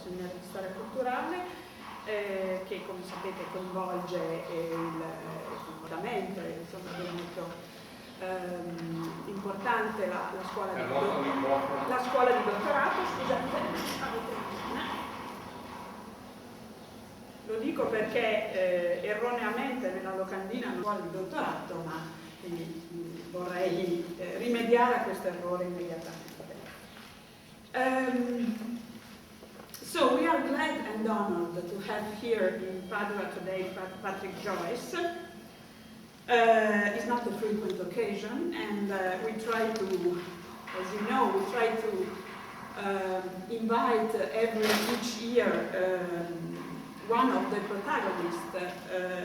seminario di storia culturale, che come sapete coinvolge il comportamento, insomma è molto importante la scuola di dottorato. Scusate, lo dico perché erroneamente nella locandina non scuola di dottorato, ma quindi vorrei rimediare a questo errore immediatamente. So we are glad and honored to have here in Padua today Patrick Joyce. It's not a frequent occasion, and we try to, as you know, we try to invite each year one of the protagonists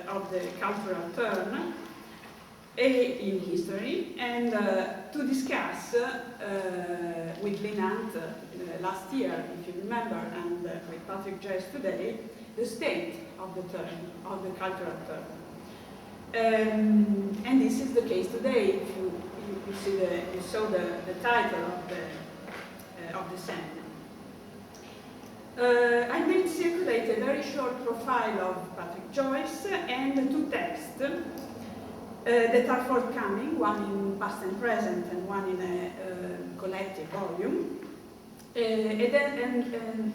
of the cultural turn in history, and to discuss with Linant last year, if you remember, and with Patrick Joyce today, the state of the turn, of the cultural turn. And this is the case today. If you saw the title of the seminar. I made circulate a very short profile of Patrick Joyce and two texts that are forthcoming, one in past and present and one in a collective volume. And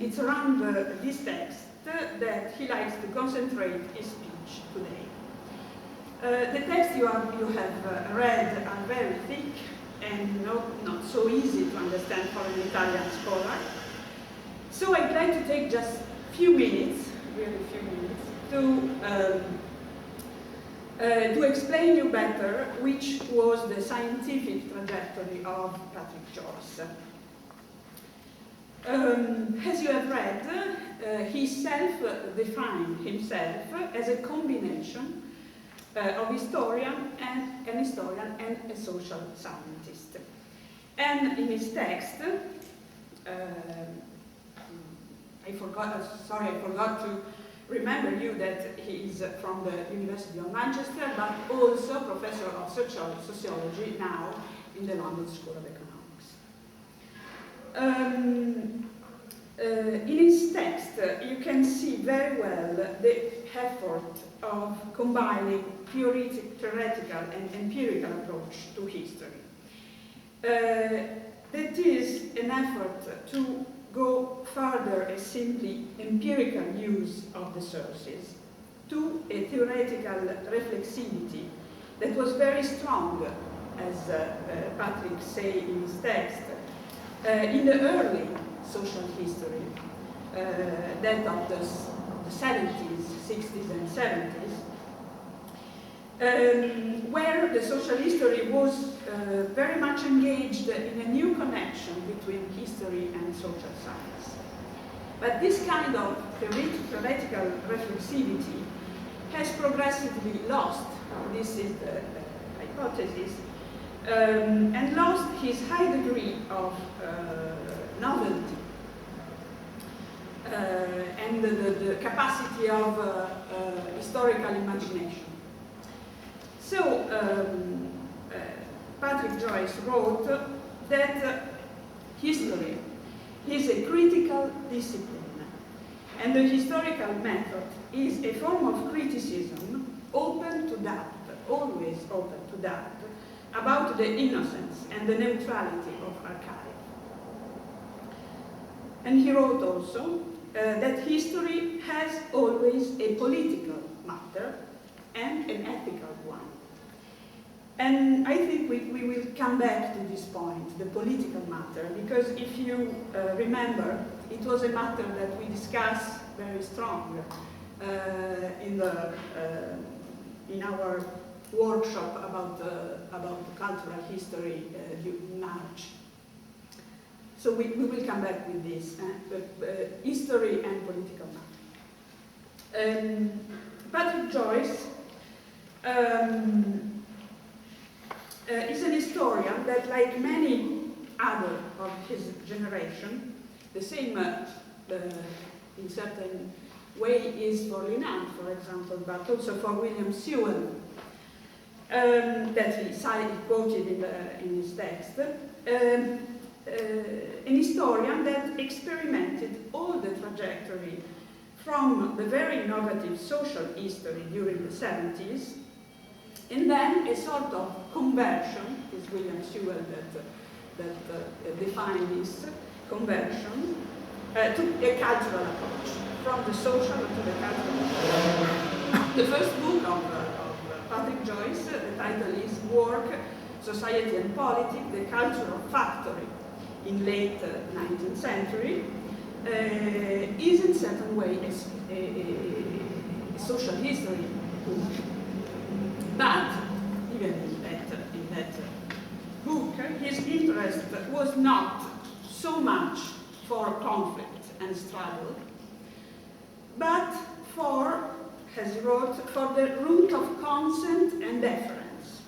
it's around this text that he likes to concentrate his speech today. The texts you have read are very thick and not so easy to understand for an Italian scholar. So I'd like to take just a few minutes, really few minutes, to explain you better which was the scientific trajectory of Patrick Joyce. As you have read, he self-defined himself as a combination of historian and a social scientist. And in his text, I forgot to remember you that he is from the University of Manchester, but also professor of sociology now in the London School of Economics. In his text, you can see very well the effort of combining theoretical and empirical approach to history. That is an effort to go further as simply empirical use of the sources to a theoretical reflexivity that was very strong, as Patrick says in his text, in the early social history, that of the 70s, 60s and 70s, where the social history was very much engaged in a new connection between history and social science. But this kind of theoretical reflexivity has progressively lost, this is the hypothesis, and lost his high degree of novelty and the capacity of historical imagination. So, Patrick Joyce wrote that history is a critical discipline, and the historical method is a form of criticism open to doubt, always open to doubt, about the innocence and the neutrality of archive. And he wrote also that history has always a political matter and an ethical one. And I think we will come back to this point, the political matter, because if you remember, it was a matter that we discussed very strong in our workshop about cultural history in March. So we will come back with this, history and political matter. Patrick Joyce is an historian that, like many other of his generation, the same in certain way is for Linant, for example, but also for William Sewell, that he quoted in his text. an historian that experimented all the trajectory from the very innovative social history during the 70s, and then a sort of conversion, is William Sewell that defined this conversion, to a cultural approach, from the social to the cultural approach. The first book of Patrick Joyce, the title is Work, Society and Politics, the Cultural Factory in late 19th century, is in certain way a social history book. But even in that book, his interest was not so much for conflict and struggle, but for, as he wrote, for the root of consent and deference.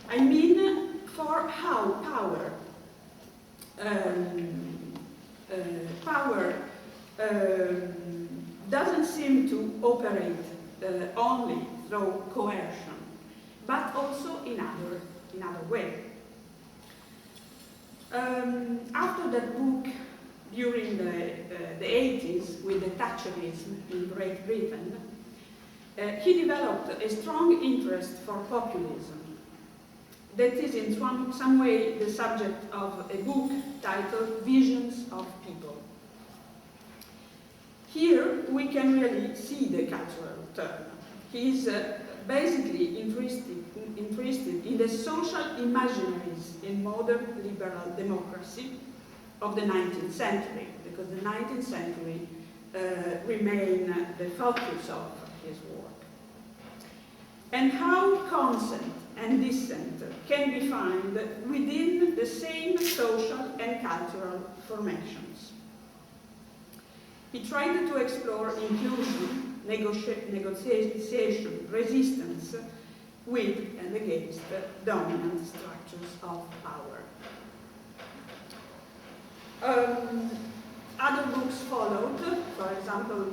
I mean, for how power doesn't seem to operate only through coercion, but also in other way. After that book, during the 80s, with the Thatcherism in Great Britain, he developed a strong interest for populism. That is in some way the subject of a book titled Visions of People. Here we can really see the cultural turn. He is basically interested in the social imaginaries in modern liberal democracy of the 19th century, because the 19th century remain the focus of his work. And how consent and dissent can be found within the same social and cultural formations. He tried to explore inclusion, negotiation, resistance with and against dominant structures of power. Other books followed, for example,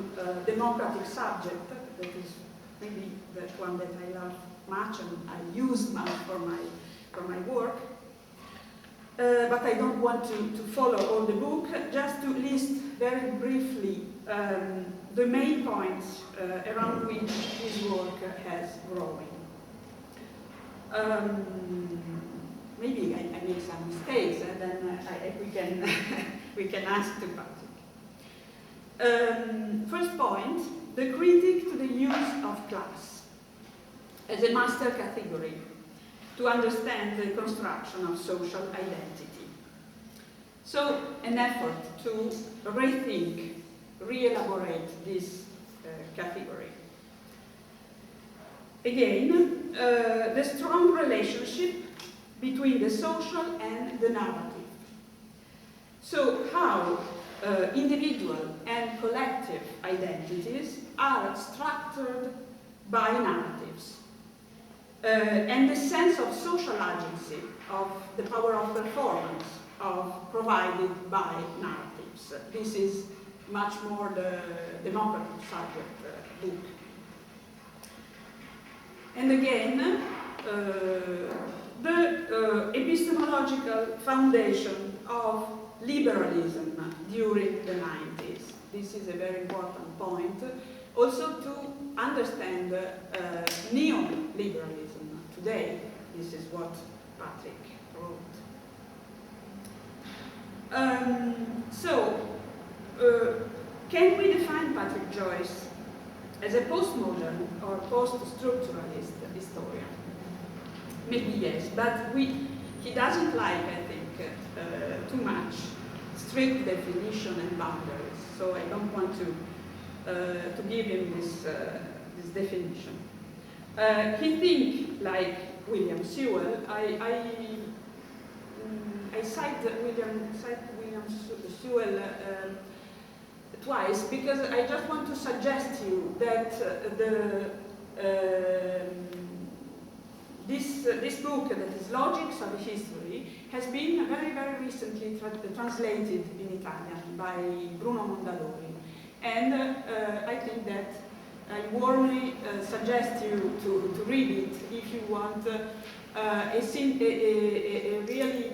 Democratic Subject, that is maybe that one that I love much and I use much for my work. But I don't want to follow all the book, just to list very briefly the main points around which his work has grown. Maybe I make some mistakes, and then we can ask to Patrick. First point, the critique to the use of class as a master category to understand the construction of social identity. So, an effort to rethink, re-elaborate this category. Again, the strong relationship between the social and the narrative. So, how individual and collective identities are structured by narratives. And the sense of social agency, of the power of performance, provided by narratives. This is much more the democratic subject book. And again, the epistemological foundation of liberalism during the 90s. This is a very important point. Also to understand neoliberalism today. This is what Patrick wrote. Can we define Patrick Joyce as a postmodern or post-structuralist historian? Maybe yes, but he doesn't like, I think, too much strict definition and boundaries. So I don't want to give him this definition. He thinks, like William Sewell, I cite William Sewell twice because I just want to suggest to you that this book, that is Logics of History, has been very, very recently translated in Italian by Bruno Mondadori. And I think that I warmly suggest you to read it if you want a really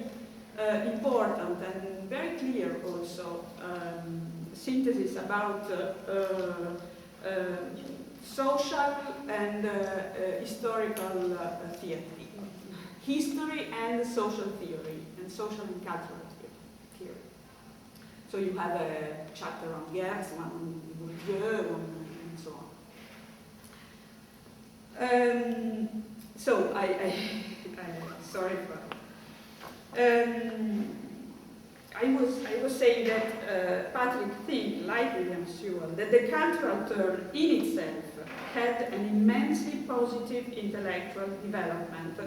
important and very clear also synthesis about social and historical theory. History and social theory, and social and cultural theory. So you have a chapter on Gertz, one on Bourdieu, and so on. So I sorry for. I was saying that Patrick thinks, like William Sewell, that the cultural term in itself had an immensely positive intellectual development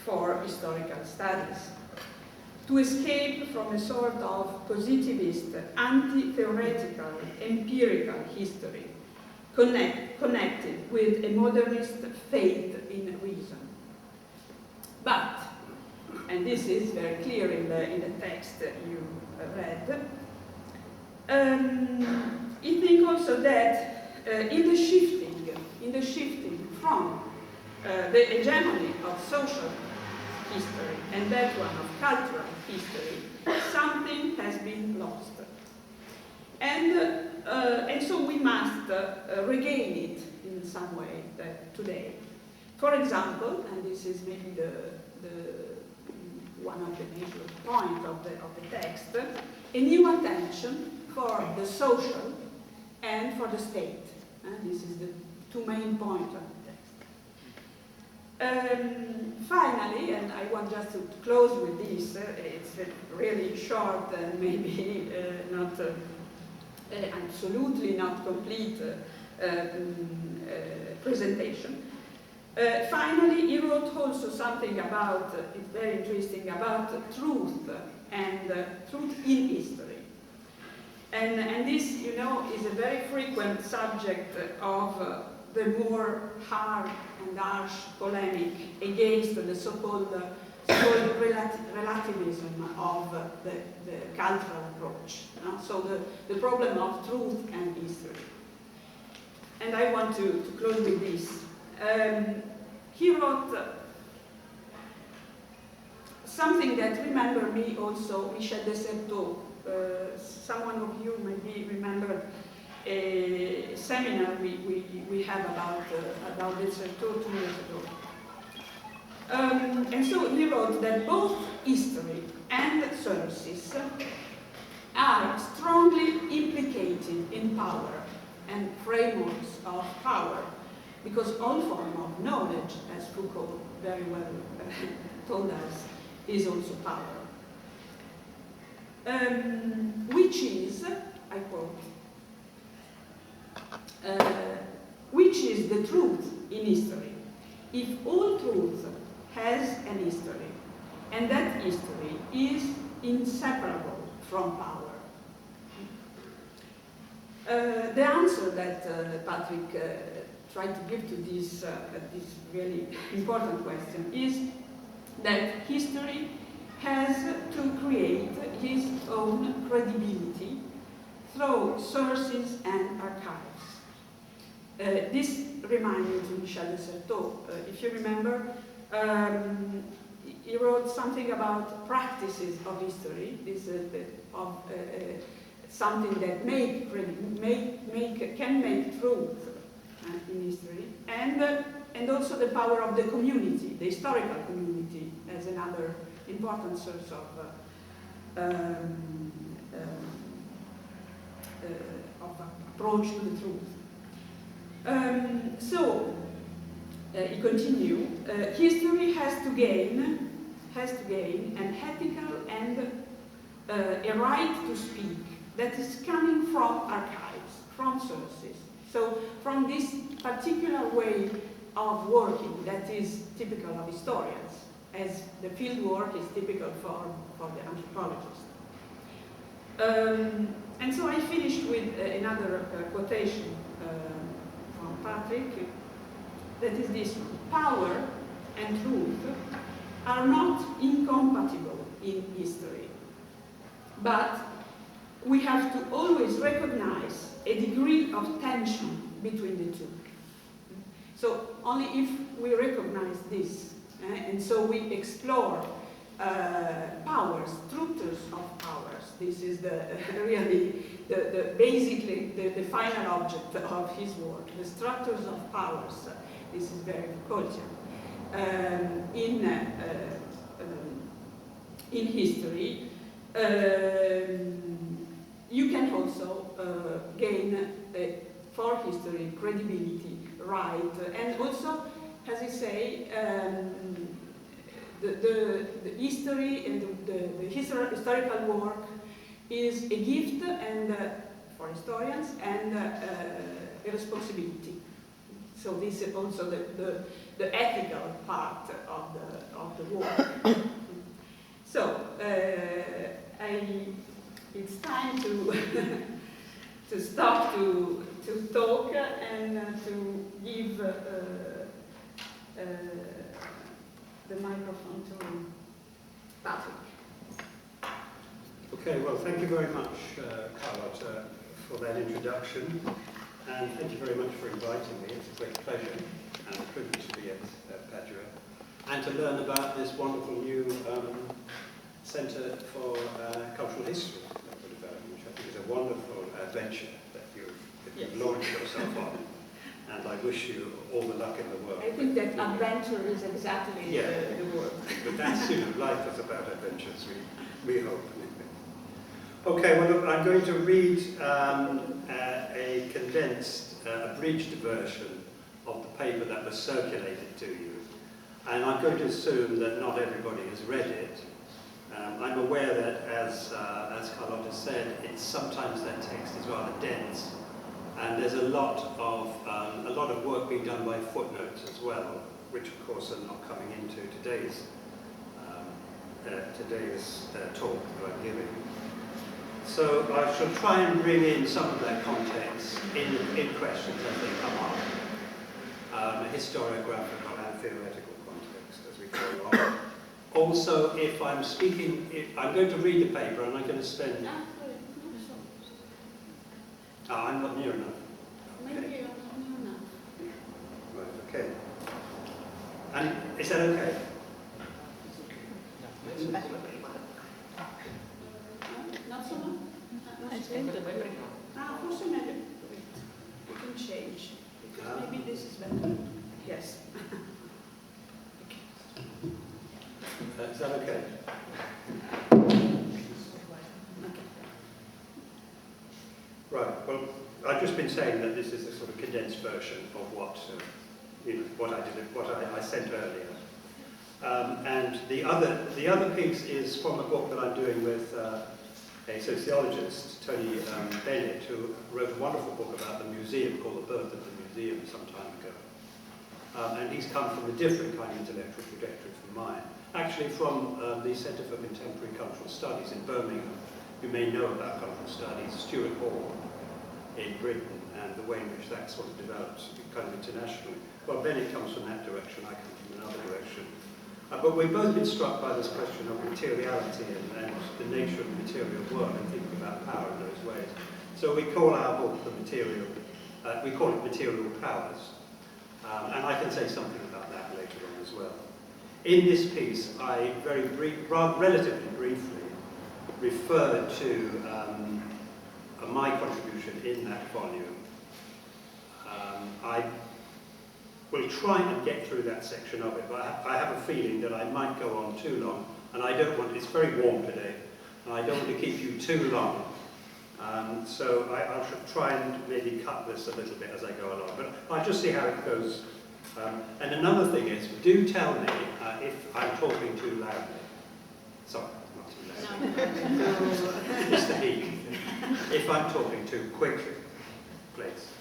for historical studies. To escape from a sort of positivist, anti-theoretical, empirical history connected with a modernist faith in reason. But, and this is very clear in the text you read, I think also that in the shifting from the hegemony of social history and that one of cultural history, something has been lost. And so we must regain it in some way today. For example, and this is maybe one of the major points of the text, a new attention for the social and for the state. And this is the two main points of the text. Finally, and I want just to close with this, it's a really short and maybe not absolutely not complete presentation. Finally, he wrote also something about, it's very interesting, about truth and truth in history. And this, you know, is a very frequent subject of the more hard and harsh polemic against the so-called relativism of the cultural approach. So the problem of truth and history. And I want to close with this. He wrote something that remember me also, Michel de Certeau. Someone of you maybe remember a seminar we had about de Certeau 2 years ago. And so he wrote that both history and sources are strongly implicated in power and frameworks of power, because all form of knowledge, as Foucault very well told us, is also power. Which is, I quote, which is the truth in history, if all truth has an history, and that history is inseparable from power. The answer that Patrick tried to give to this really important question is that history has to create his own credibility through sources and archives. This reminds me to Michel de Certeau. If you remember, he wrote something about practices of history. This is something that can make truth in history, and also the power of the community, the historical community, as another important source of approach to the truth. So he continued. History has to gain an ethical and a right to speak that is coming from archives, from sources. So from this particular way of working that is typical of historians, as the field work is typical for the anthropologist. And so I finished with another quotation from Patrick, that is this: power and truth are not incompatible in history, but we have to always recognize a degree of tension between the two. So only if we recognize this, and so we explore powers, structures of powers. This is really basically the final object of his work, the structures of powers. This is very Foucaultian. In history, you can also gain for history credibility, right, and also, as I say, the history and the historical work is a gift and for historians and a responsibility. So this is also the ethical part of the work. So it's time to to start to talk and to give the microphone to Patrick. Okay, well, thank you very much, Carlotta, for that introduction, and thank you very much for inviting me. It's a great pleasure and a privilege to be at Padua, and to learn about this wonderful new Centre for Cultural History that we're developing, which I think is a wonderful adventure that you've launched yourself on. And I wish you all the luck in the world. I think that adventure is exactly the word. But that's, life is about adventures, we hope. Okay, well, look, I'm going to read a condensed, abridged version of the paper that was circulated to you. And I'm going to assume that not everybody has read it. I'm aware that, as Carlotta said, sometimes that text is rather dense. And there's a lot of work being done by footnotes as well, which of course are not coming into today's talk that I'm giving. So I shall try and bring in some of that context in questions as they come up, a historiographical and theoretical context as we go on. Also, if I'm speaking, I'm going to read the paper and I'm going to spend... I'm not near enough. Maybe you're not near enough. Right, okay. And is that okay? Not so much? Forse meglio. We can change. Because maybe this is better. Yes. Is that okay? Right. Well, I've just been saying that this is a sort of condensed version of what I sent earlier. And the other piece is from a book that I'm doing with a sociologist, Tony Bennett, who wrote a wonderful book about the museum called The Birth of the Museum some time ago. And he's come from a different kind of intellectual trajectory from mine. Actually from the Centre for Contemporary Cultural Studies in Birmingham. You may know about cultural studies, Stuart Hall in Britain, and the way in which that sort of developed kind of internationally. Well, Bennett comes from that direction, I come from another direction. But we've both been struck by this question of materiality and the nature of material work and thinking about power in those ways. So we call our book the material, we call it Material Powers. And I can say something about that later on as well. In this piece, I relatively briefly referred to my contribution in that volume. I will try and get through that section of it, but I have a feeling that I might go on too long, and I don't want, it's very warm today, and I don't want to keep you too long. So I should try and maybe cut this a little bit as I go along, but I'll just see how it goes. And another thing is, do tell me if I'm talking too loudly. Sorry, not too loudly. No. Mr. Heath. If I'm talking too quickly, please.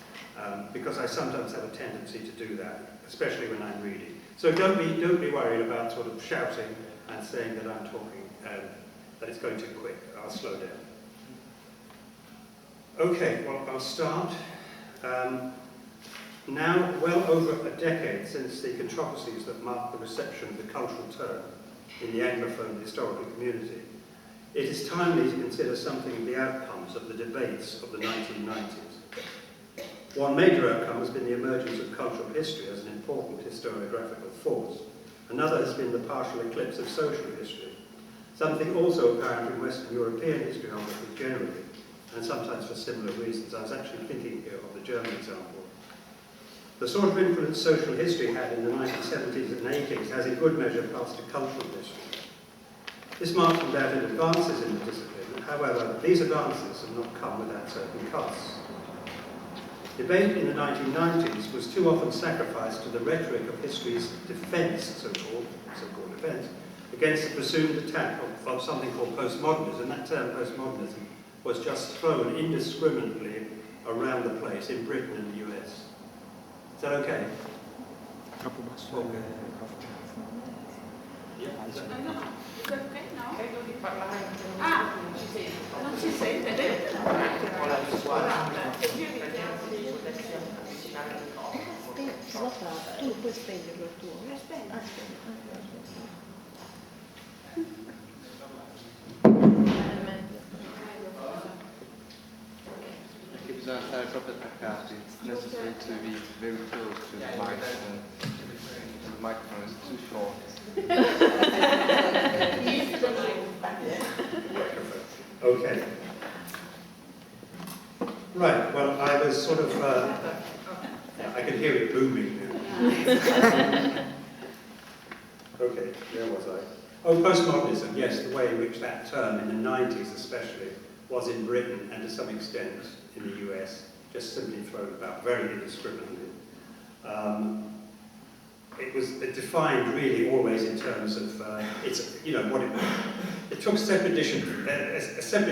Because I sometimes have a tendency to do that, especially when I'm reading. So don't be worried about sort of shouting and saying that I'm talking, that it's going too quick. I'll slow down. Okay, well, I'll start. Now, well over a decade since the controversies that marked the reception of the cultural term in the Anglophone historical community, it is timely to consider something of the outcomes of the debates of the 1990s. One major outcome has been the emergence of cultural history as an important historiographical force. Another has been the partial eclipse of social history Something also apparent in Western European historiography generally, and sometimes for similar reasons. I was actually thinking here of the German example. The sort of influence social history had in the 1970s and 80s has in good measure passed to cultural history. This marks undoubted advances in the discipline. However, these advances have not come without certain costs. Debate in the 1990s was too often sacrificed to the rhetoric of history's defence, so-called defence, against the presumed attack of something called postmodernism. That term, postmodernism, was just thrown indiscriminately around the place in Britain and the US. Is that okay? Okay. Yeah, is that okay? No. Is that okay now? Ah, non si sente, vedete? Tu puoi spegnerlo il tuo. Perché bisogna stare proprio attaccati. It's necessary to be very close to the microphone. The microphone is too short. Okay. Right, well, I was sort of, I could hear it booming now. Okay, where was I? Oh, postmodernism, yes, the way in which that term, in the 90s especially, was in Britain and to some extent in the US, just simply thrown about very indiscriminately. It defined really always in terms of, it took a separate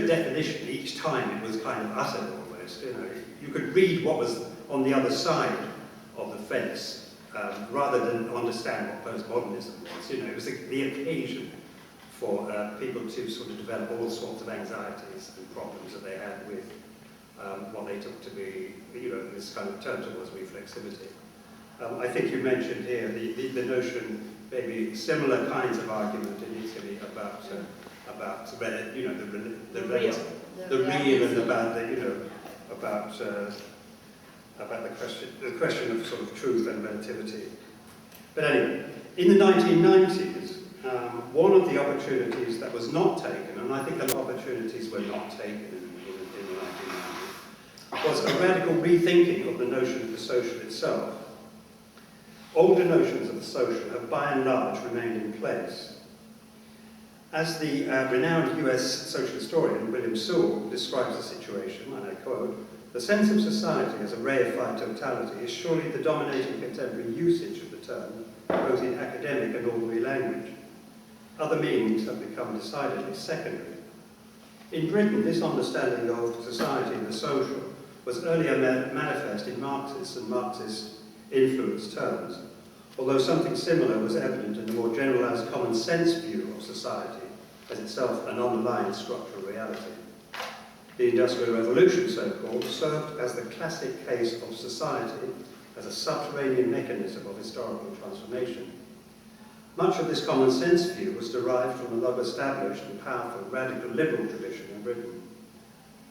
definition each time it was kind of uttered almost. You could read what was on the other side of the fence rather than understand what postmodernism was. It was the occasion for people to sort of develop all sorts of anxieties and problems that they had with what they took to be, this kind of term towards reflexivity. I think you mentioned here the notion, maybe similar kinds of argument in Italy about the real and about the question of sort of truth and relativity. But anyway, in the 1990s, one of the opportunities that was not taken, and I think a lot of opportunities were not taken in the 1990s, was a radical rethinking of the notion of the social itself. Older notions of the social have by and large remained in place. As the renowned US social historian William Sewell describes the situation, and I quote, "The sense of society as a reified totality is surely the dominating contemporary usage of the term, both in academic and ordinary language. Other meanings have become decidedly secondary. In Britain, this understanding of society and the social was earlier manifest in Marxist and Marxist-influenced terms, although something similar was evident in the more generalized common sense view of society as itself an underlying structural reality. The Industrial Revolution, so-called, served as the classic case of society as a subterranean mechanism of historical transformation. Much of this common sense view was derived from a long-established and powerful radical liberal tradition in Britain.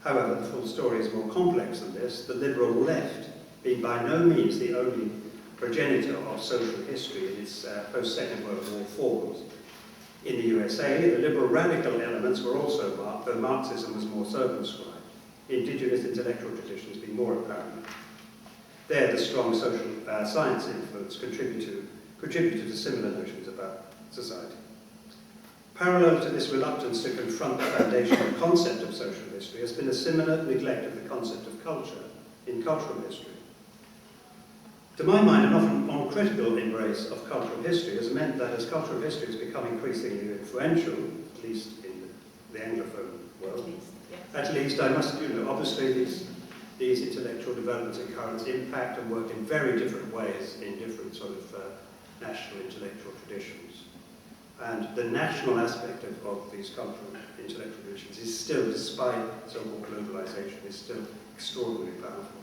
However, the full story is more complex than this, the liberal left being by no means the only progenitor of social history in its post-Second World War forms. In the USA, the liberal radical elements were also marked, though Marxism was more circumscribed, indigenous intellectual traditions being more apparent. There, the strong social science influence contributed to similar notions about society. Parallel to this reluctance to confront the foundational concept of social history has been a similar neglect of the concept of culture in cultural history. To my mind, an often uncritical embrace of cultural history has meant that as cultural history has become increasingly influential, at least in the Anglophone world, at least I must, obviously these intellectual developments and currents impact and work in very different ways in different sort of national intellectual traditions. And the national aspect of these cultural intellectual traditions is still, despite so-called globalization, is still extraordinarily powerful.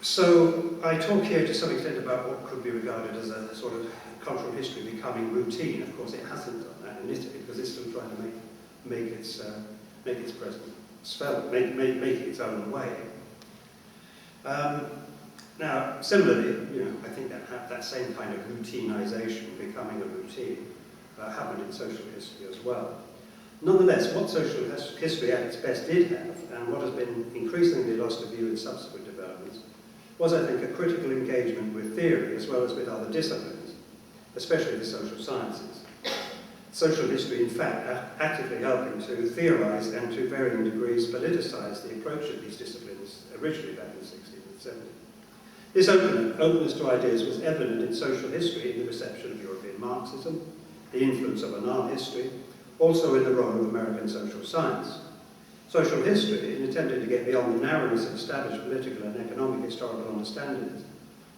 So I talk here to some extent about what could be regarded as a sort of cultural history becoming routine. Of course, it hasn't done that in Italy because it's still trying to make its presence felt, make its own way. Now, similarly, I think that same kind of routinization, becoming a routine, happened in social history as well. Nonetheless, what social history at its best did have, and what has been increasingly lost to view in subsequent developments, was, I think, a critical engagement with theory as well as with other disciplines, especially the social sciences. Social history, in fact, actively helping to theorize and to varying degrees politicize the approach of these disciplines originally back in the 60s and 70s. This openness to ideas was evident in social history in the reception of European Marxism, the influence of Annan history, also in the role of American social science. Social history, in attempting to get beyond the narrowness of established political and economic historical understandings,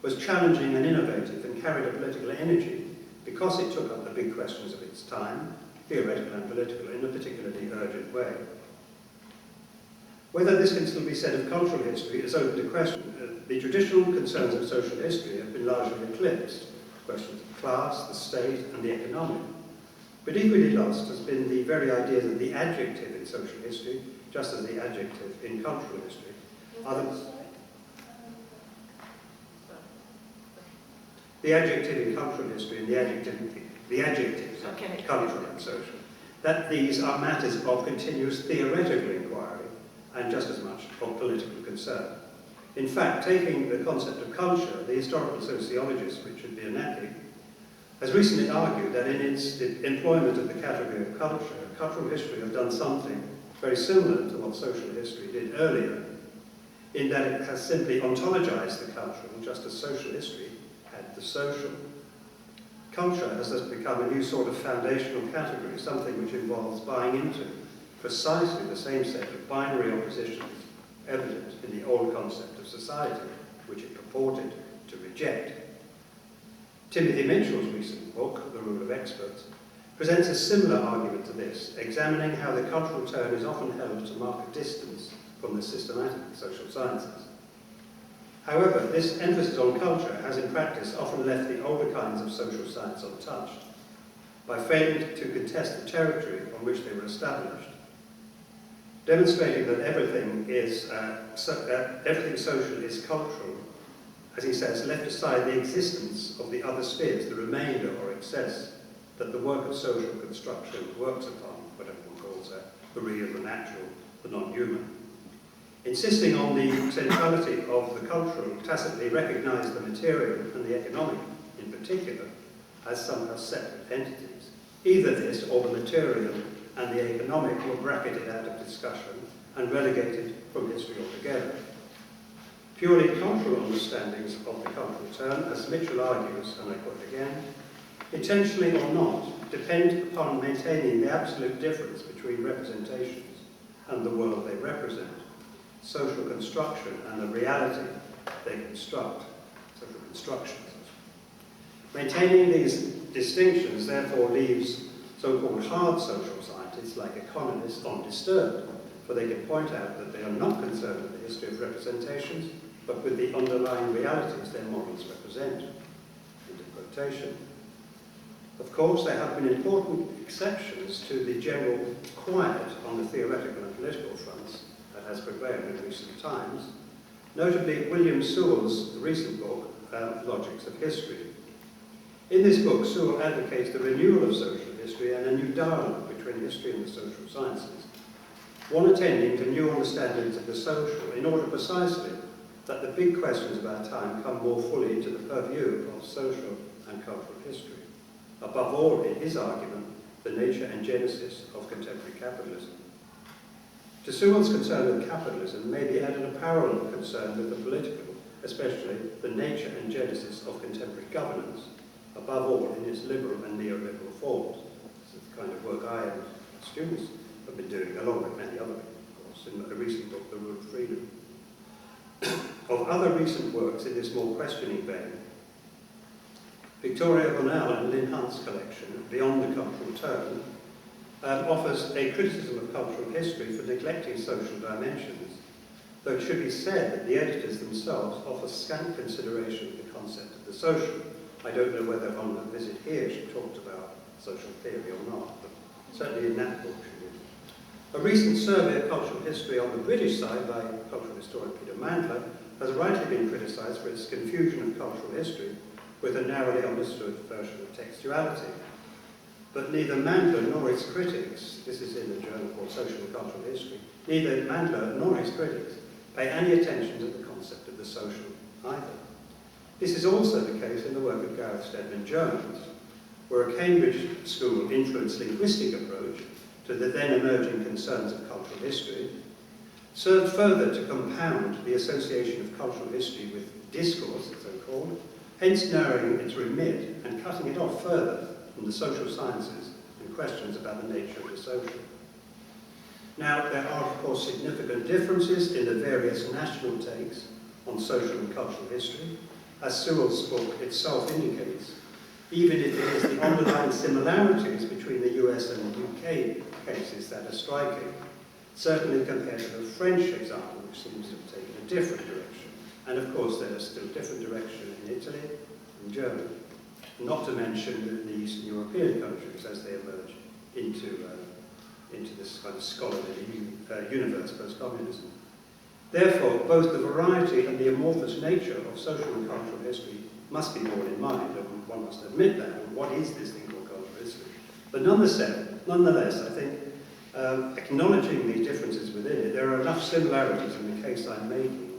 was challenging and innovative and carried a political energy because it took up the big questions of its time, theoretical and political, in a particularly urgent way. Whether this can still be said of cultural history is open to question. The traditional concerns of social history have been largely eclipsed, questions of class, the state, and the economic. But equally lost has been the very idea that the adjective in social history, just as the adjective in cultural history, the adjective in cultural history and the adjectives of cultural and social, that these are matters of continuous theoretical inquiry and just as much of political concern. In fact, taking the concept of culture, the historical sociologist Richard Biernacki has recently argued that in its employment of the category of culture, cultural history has done something very similar to what social history did earlier, in that it has simply ontologized the cultural, just as social history had the social. Culture has thus become a new sort of foundational category, something which involves buying into precisely the same set of binary oppositions evident in the old concept of society, which it purported to reject. Timothy Mitchell's recent book, The Rule of Experts, presents a similar argument to this, examining how the cultural turn is often held to mark a distance from the systematic social sciences. However, this emphasis on culture has in practice often left the older kinds of social science untouched, by failing to contest the territory on which they were established, demonstrating that everything social is cultural. As he says, left aside the existence of the other spheres, the remainder or excess that the work of social construction works upon, whatever one calls that, the real, the natural, the non-human. Insisting on the centrality of the cultural, tacitly recognized the material and the economic, in particular, as somehow separate entities. Either this or the material and the economic were bracketed out of discussion and relegated from history altogether. Purely cultural understandings of the cultural turn, as Mitchell argues, and I quote again, intentionally or not, depend upon maintaining the absolute difference between representations and the world they represent, social construction and the reality they construct, social constructions. Maintaining these distinctions therefore leaves so-called hard social scientists like economists undisturbed, for they can point out that they are not concerned with the history of representations, but with the underlying realities their models represent. End of quotation. Of course, there have been important exceptions to the general quiet on the theoretical and political fronts that has prevailed in recent times, notably William Sewell's recent book, Logics of History. In this book, Sewell advocates the renewal of social history and a new dialogue between history and the social sciences, one attending to new understandings of the social in order precisely that the big questions of our time come more fully into the purview of social and cultural history. Above all, in his argument, the nature and genesis of contemporary capitalism. To Sewell's concern with capitalism may be added a parallel concern with the political, especially the nature and genesis of contemporary governance, above all in its liberal and neoliberal forms. This is the kind of work I and students have been doing, along with many other people, of course, in a recent book, The Rule of Freedom. Of other recent works in this more questioning vein, Victoria Bonnell and Lynn Hunt's collection, Beyond the Cultural Turn, offers a criticism of cultural history for neglecting social dimensions, though it should be said that the editors themselves offer scant consideration of the concept of the social. I don't know whether on the visit here she talked about social theory or not, but certainly in that book she did. A recent survey of cultural history on the British side by cultural historian Peter Mandler has rightly been criticised for its confusion of cultural history with a narrowly understood version of textuality. but neither Mandler nor its critics, this is in a journal called Social and Cultural History, neither Mandler nor its critics pay any attention to the concept of the social either. This is also the case in the work of Gareth Stedman Jones, where a Cambridge school influenced linguistic approach to the then emerging concerns of cultural history served further to compound the association of cultural history with discourse, as they're called, hence narrowing its remit and cutting it off further from the social sciences and questions about the nature of the social. Now, there are, of course, significant differences in the various national takes on social and cultural history, as Sewell's book itself indicates, even if it is the underlying similarities between the US and the UK cases that are striking, certainly compared to the French example, which seems to have taken a different direction. And of course, there are still different directions in Italy and Germany, not to mention the Eastern European countries as they emerge into this kind of scholarly universe post-communism. Therefore, both the variety and the amorphous nature of social and cultural history must be borne in mind, and one must admit that. What is this thing called cultural history? But nonetheless, I think, acknowledging these differences within it, there are enough similarities in the case I'm making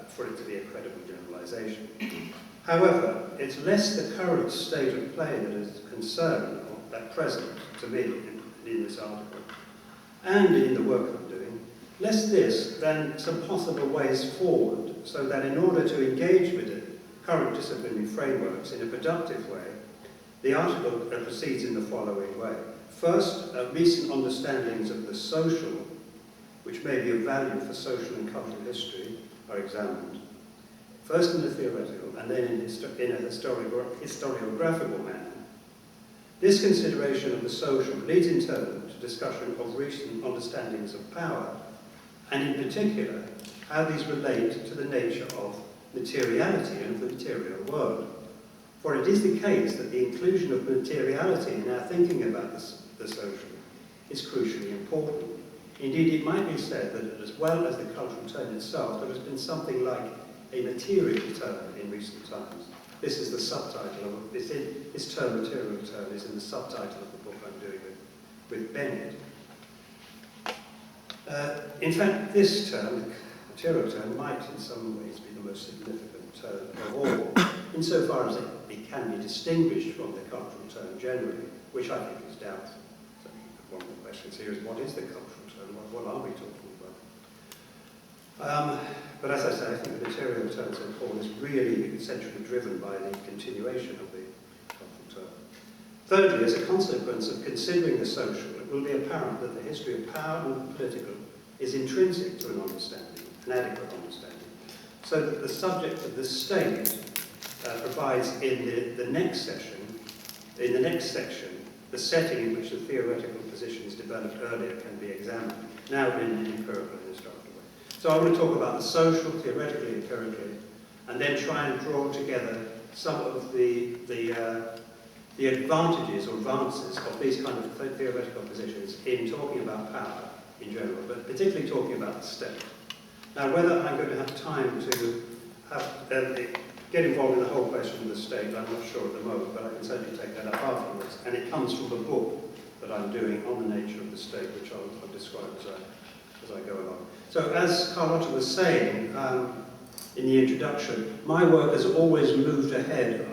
for it to be a credible generalization. However, it's less the current state of play that is concerned, or at present, to me, in this article, and in the work I'm doing, less this than some possible ways forward, so that in order to engage with the current disciplinary frameworks in a productive way, the article proceeds in the following way. First, recent understandings of the social, which may be of value for social and cultural history, are examined. First in a theoretical, and then in a historiographical manner. This consideration of the social leads in turn to discussion of recent understandings of power, and in particular, how these relate to the nature of materiality and of the material world. For it is the case that the inclusion of materiality in our thinking about the social is crucially important. Indeed, it might be said that as well as the cultural turn itself, there has been something like a material turn in recent times. This is the subtitle of this term, material turn, is in the subtitle of the book I'm doing with Bennett. In fact, this term, material turn, might in some ways be the most significant turn of all, insofar as it can be distinguished from the cultural turn generally, which I think is doubtful. So one of the questions here is, what is the cultural turn? What are we talking about? But as I say, I think the material turn, so called, is really essentially driven by the continuation of the cultural turn. Thirdly, as a consequence of considering the social, it will be apparent that the history of power and the political is intrinsic to an understanding, an adequate understanding, so that the subject of the state provides in the next section, the setting in which the theoretical positions developed earlier can be examined, now in an empirical and historical way. So I want to talk about the social, theoretically, empirically, and then try and draw together some of the advantages or advances of these kind of theoretical positions in talking about power in general, but particularly talking about the state. Now, whether I'm going to have time to get involved in the whole question of the state, I'm not sure at the moment, but I can certainly take that up afterwards. And it comes from a book that I'm doing on the nature of the state, which I'll describe as I go along. So, as Carlotta was saying in the introduction, my work has always moved ahead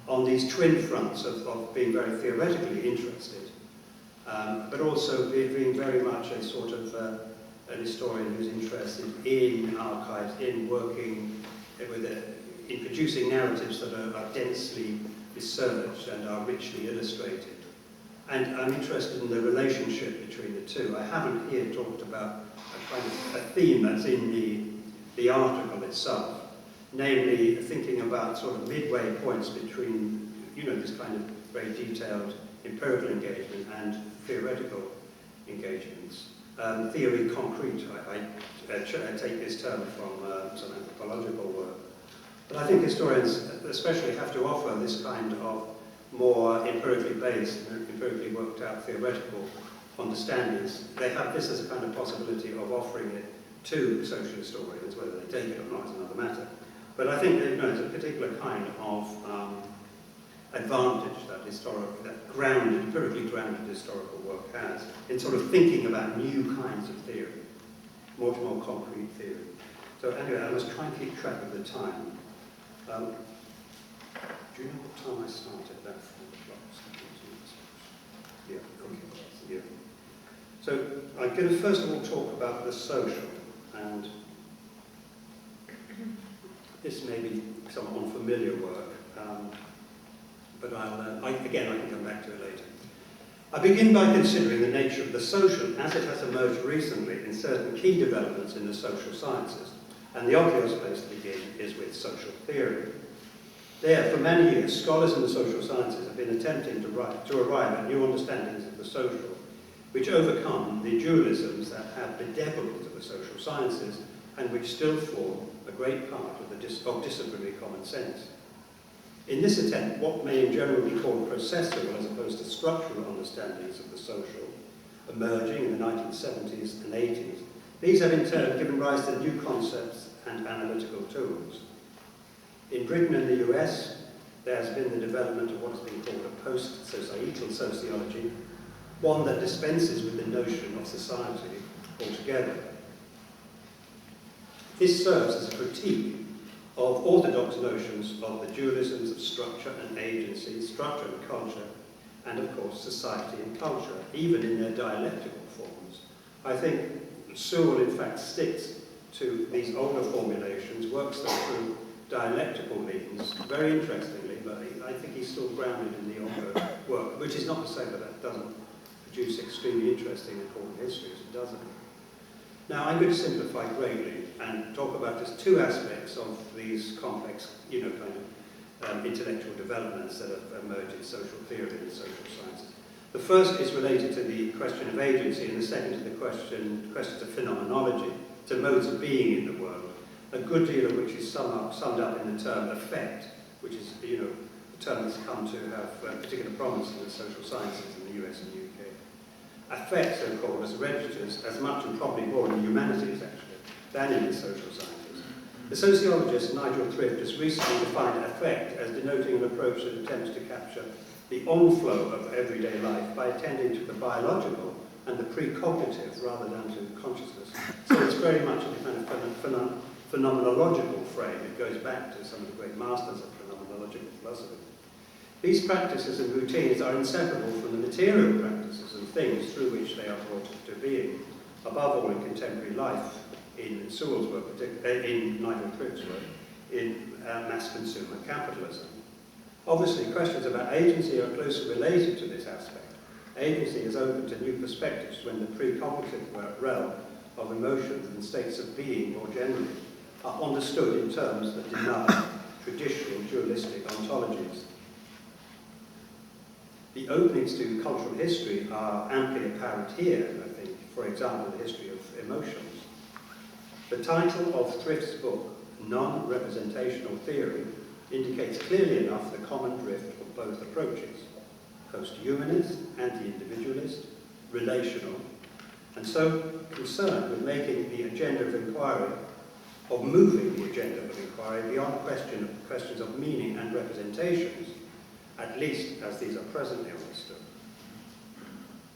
on these twin fronts of being very theoretically interested, but also being very much a sort of an historian who's interested in archives, in working in producing narratives that are densely researched and are richly illustrated. And I'm interested in the relationship between the two. I haven't here talked about a kind of a theme that's in the article itself, namely thinking about sort of midway points between, this kind of very detailed empirical engagement and theoretical engagements. Theory concrete, I take this term from some anthropological work. But I think historians especially have to offer this kind of more empirically based, empirically worked out theoretical understandings. They have this as a kind of possibility of offering it to social historians. Whether they take it or not is another matter. But I think that, it's a particular kind of advantage that empirically grounded historical work has in sort of thinking about new kinds of theory, more concrete theory. So anyway, I must try and keep track of the time. Do you know what time I started? About 4 o'clock. Yeah, okay. Yeah. So I'm going to first of all talk about the social, and this may be some unfamiliar work, but again, I can come back to it later. I begin by considering the nature of the social as it has emerged recently in certain key developments in the social sciences, and the obvious place to begin is with social theory. There, for many years, scholars in the social sciences have been attempting to arrive at new understandings of the social, which overcome the dualisms that have bedeviled the social sciences and which still form a great part of disciplinary common sense. In this attempt, what may in general be called processual as opposed to structural understandings of the social, emerging in the 1970s and 80s, these have in turn given rise to new concepts and analytical tools. In Britain and the US, there has been the development of what has been called a post-societal sociology, one that dispenses with the notion of society altogether. This serves as a critique of orthodox notions of the dualisms of structure and agency, structure and culture, and of course society and culture, even in their dialectical forms. I think Sewell in fact sticks to these older formulations, works them through dialectical means, very interestingly, but I think he's still grounded in the older work, which is not to say that that doesn't produce extremely interesting and important histories, it doesn't. Now I'm going to simplify greatly and talk about just two aspects of these complex, intellectual developments that have emerged in social theory and social sciences. The first is related to the question of agency, and the second to the questions of phenomenology, to modes of being in the world, a good deal of which is summed up in the term effect, which is, a term that's come to have particular prominence in the social sciences in the US and UK. Affect, so-called, as registers as much and probably more in the humanities, actually, than in the social sciences. The sociologist Nigel Thrift has recently defined affect as denoting an approach that attempts to capture the on-flow of everyday life by attending to the biological and the precognitive rather than to consciousness. So it's very much a kind of phenomenological frame. It goes back to some of the great masters of phenomenological philosophy. These practices and routines are inseparable from the material practices and things through which they are brought into being, above all in contemporary life, in Sewell's work, in Nigel Thrift's work, in mass consumer capitalism. Obviously, questions about agency are closely related to this aspect. Agency is open to new perspectives when the precognitive realm of emotions and states of being more generally are understood in terms that deny traditional dualistic ontologies. The openings to cultural history are amply apparent here, I think, for example, the history of emotions. The title of Thrift's book, Non-Representational Theory, indicates clearly enough the common drift of both approaches, post-humanist, anti-individualist, relational, and so concerned with making the agenda of inquiry, of moving the agenda of inquiry beyond questions of meaning and representations, at least as these are presently understood.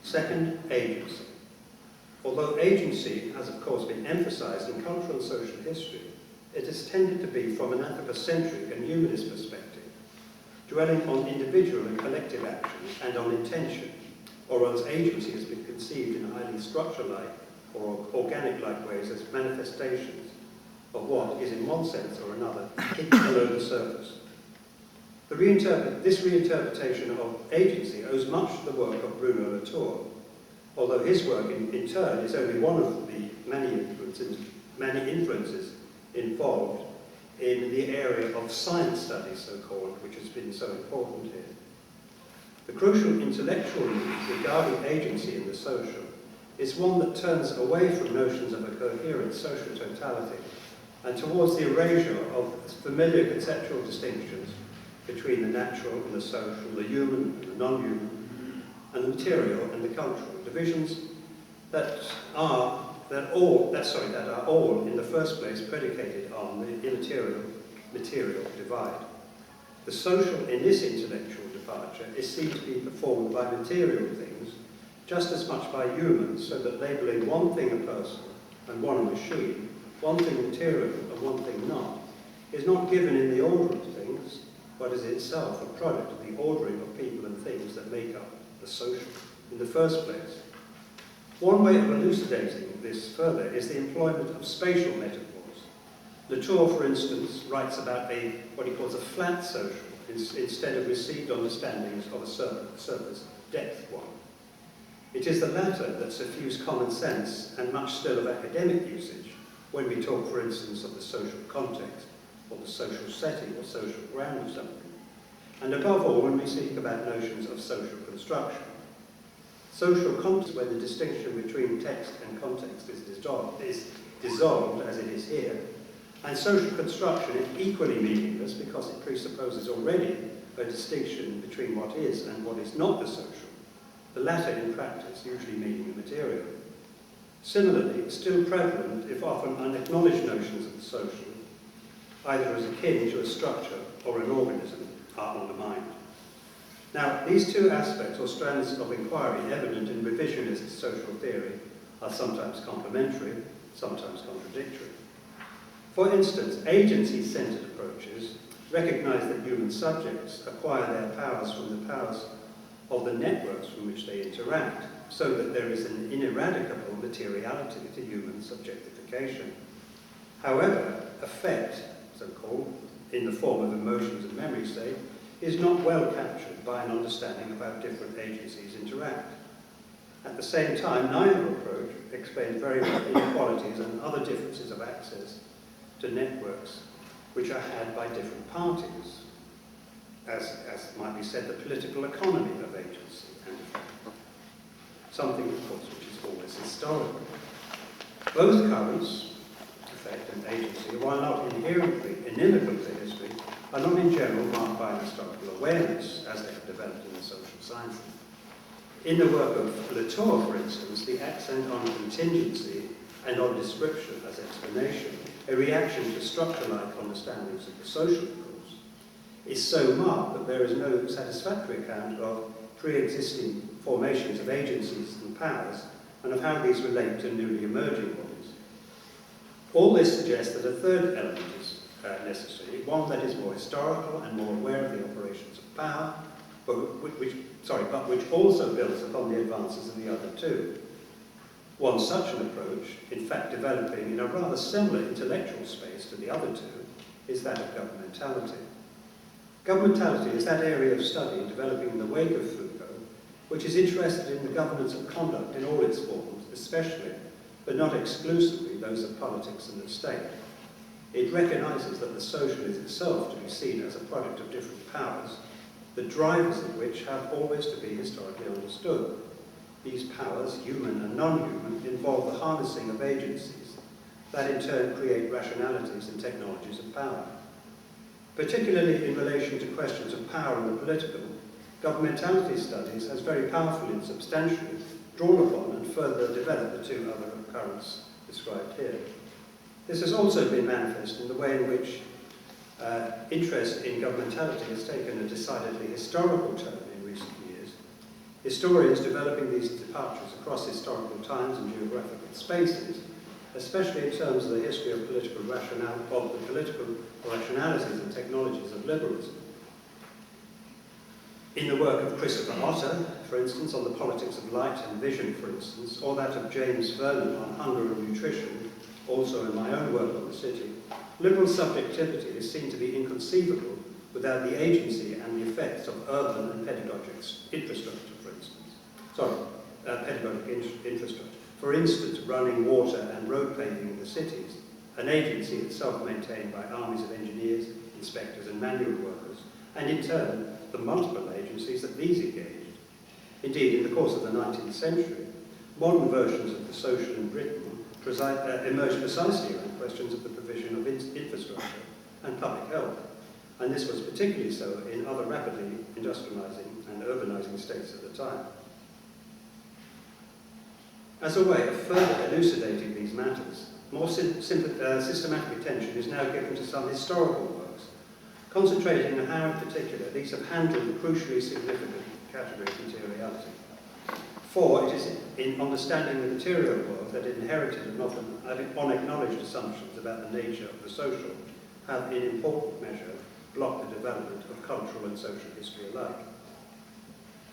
Second, agency. Although agency has of course been emphasized in cultural and social history, it has tended to be from an anthropocentric and humanist perspective, dwelling on individual and collective actions and on intention, or else agency has been conceived in highly structure-like or organic-like ways as manifestations of what is in one sense or another hidden below the surface. This reinterpretation of agency owes much to the work of Bruno Latour, although his work in turn is only one of the many influences involved in the area of science studies, so-called, which has been so important here. The crucial intellectual need regarding agency in the social is one that turns away from notions of a coherent social totality and towards the erasure of familiar conceptual distinctions between the natural and the social, the human and the non-human, and the material and the cultural, divisions that are all in the first place predicated on the immaterial-material divide. The social in this intellectual departure is seen to be performed by material things just as much by humans, so that labelling one thing a person and one a machine, one thing material and one thing not, is not given in the order of things, but is itself a product of the ordering of people and things that make up the social in the first place. One way of elucidating this further is the employment of spatial metaphors. Latour, for instance, writes about what he calls a flat social, instead of received understandings of a surface depth one. It is the latter that suffuse common sense and much still of academic usage when we talk, for instance, of the social context, or the social setting, or social ground of something. And above all, when we speak about notions of social construction. Social context, where the distinction between text and context is dissolved, as it is here, and social construction is equally meaningless because it presupposes already a distinction between what is and what is not the social, the latter in practice usually meaning the material. Similarly, still prevalent, if often unacknowledged notions of the social, either as akin to a structure or an organism, are undermined. Now, these two aspects or strands of inquiry evident in revisionist social theory are sometimes complementary, sometimes contradictory. For instance, agency-centered approaches recognize that human subjects acquire their powers from the powers of the networks from which they interact, so that there is an ineradicable materiality to human subjectification. However, affect, so-called, in the form of emotions and memory state, is not well captured by an understanding of how different agencies interact. At the same time, neither approach explains very well inequalities and other differences of access to networks which are had by different parties, as might be said, the political economy of agency and effect. Something, of course, which is always historical. Both currents, effect and agency, while not inherently inimical to history, are not in general marked by historical awareness as they have developed in the social sciences. In the work of Latour, for instance, the accent on contingency and on description as explanation, a reaction to structure-like understandings of the social cause, is so marked that there is no satisfactory account of pre-existing formations of agencies and powers and of how these relate to newly emerging bodies. All this suggests that a third element is necessary, one that is more historical and more aware of the operations of power, but which also builds upon the advances of the other two. One such an approach, in fact developing in a rather similar intellectual space to the other two, is that of governmentality. Governmentality is that area of study developing in the wake of Foucault, which is interested in the governance of conduct in all its forms, especially, but not exclusively, those of politics and the state. It recognises that the social is itself to be seen as a product of different powers, the drivers of which have always to be historically understood. These powers, human and non-human, involve the harnessing of agencies that in turn create rationalities and technologies of power. Particularly in relation to questions of power and the political, governmentality studies has very powerfully and substantially drawn upon and further developed the two other currents described here. This has also been manifest in the way in which interest in governmentality has taken a decidedly historical turn in recent years. Historians developing these departures across historical times and geographical spaces, especially in terms of the history of political rationalities and technologies of liberalism. In the work of Christopher Otter, for instance, on the politics of light and vision, for instance, or that of James Vernon on hunger and nutrition, also in my own work on the city, liberal subjectivity is seen to be inconceivable without the agency and the effects of urban and pedagogic infrastructure, for instance. Pedagogic infrastructure. For instance, running water and road paving in the cities, an agency itself maintained by armies of engineers, inspectors and manual workers, and in turn, the multiple agencies that these engaged. Indeed, in the course of the 19th century, modern versions of the social in Britain emerged precisely around questions of the provision of infrastructure and public health, and this was particularly so in other rapidly industrializing and urbanizing states at the time. As a way of further elucidating these matters, more systematic attention is now given to some historical works Concentrating on how, in particular, these have handled the crucially significant category of materiality. 4, it is in understanding the material world that inherited and often unacknowledged assumptions about the nature of the social have, in important measure, blocked the development of cultural and social history alike.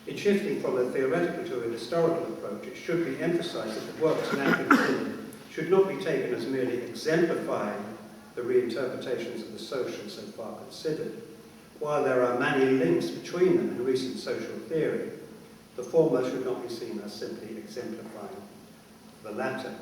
In shifting from a theoretical to a historical approach, it should be emphasised that the works now considered should not be taken as merely exemplifying the reinterpretations of the social so far considered. While there are many links between them in recent social theory, the former should not be seen as simply exemplifying the latter.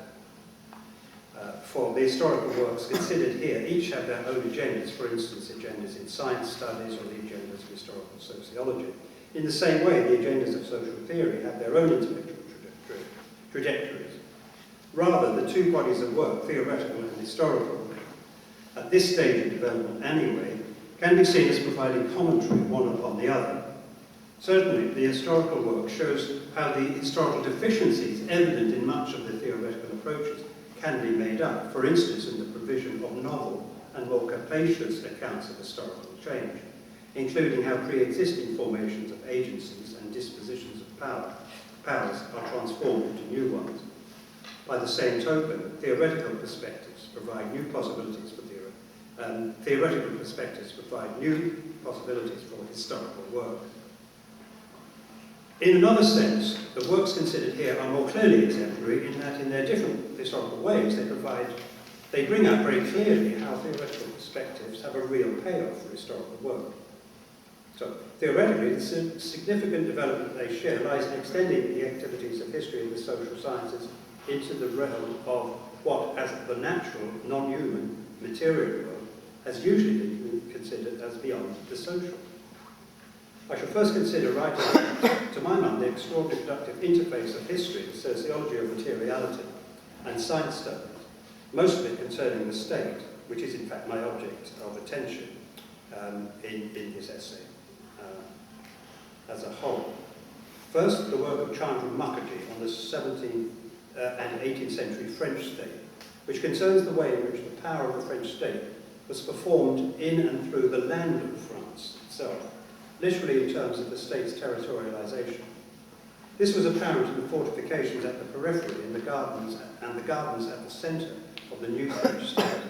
For the historical works considered here, each have their own agendas, for instance, agendas in science studies or the agendas of historical sociology. In the same way, the agendas of social theory have their own intellectual trajectories. Rather, the two bodies of work, theoretical and historical, at this stage of development anyway, can be seen as providing commentary one upon the other. Certainly, the historical work shows how the historical deficiencies evident in much of the theoretical approaches can be made up, for instance, in the provision of novel and more capacious accounts of historical change, including how pre-existing formations of agencies and dispositions of powers are transformed into new ones. By the same token, theoretical perspectives provide new possibilities for historical work. In another sense, the works considered here are more clearly exemplary in that in their different historical ways they bring out very clearly how theoretical perspectives have a real payoff for historical work. So, theoretically, the significant development they share lies in extending the activities of history and the social sciences into the realm of what, as the natural, non-human, material world, has usually been considered as beyond the social. I shall first consider, right to my mind, the extraordinary productive interface of history, the sociology of materiality, and science studies, most of it concerning the state, which is in fact my object of attention in this essay as a whole. First, the work of Chandra Mukherjee on the 17th and 18th century French state, which concerns the way in which the power of the French state was performed in and through the land of France itself, literally in terms of the state's territorialization. This was apparent in the fortifications at the periphery, in the gardens, and the gardens at the centre of the new French state.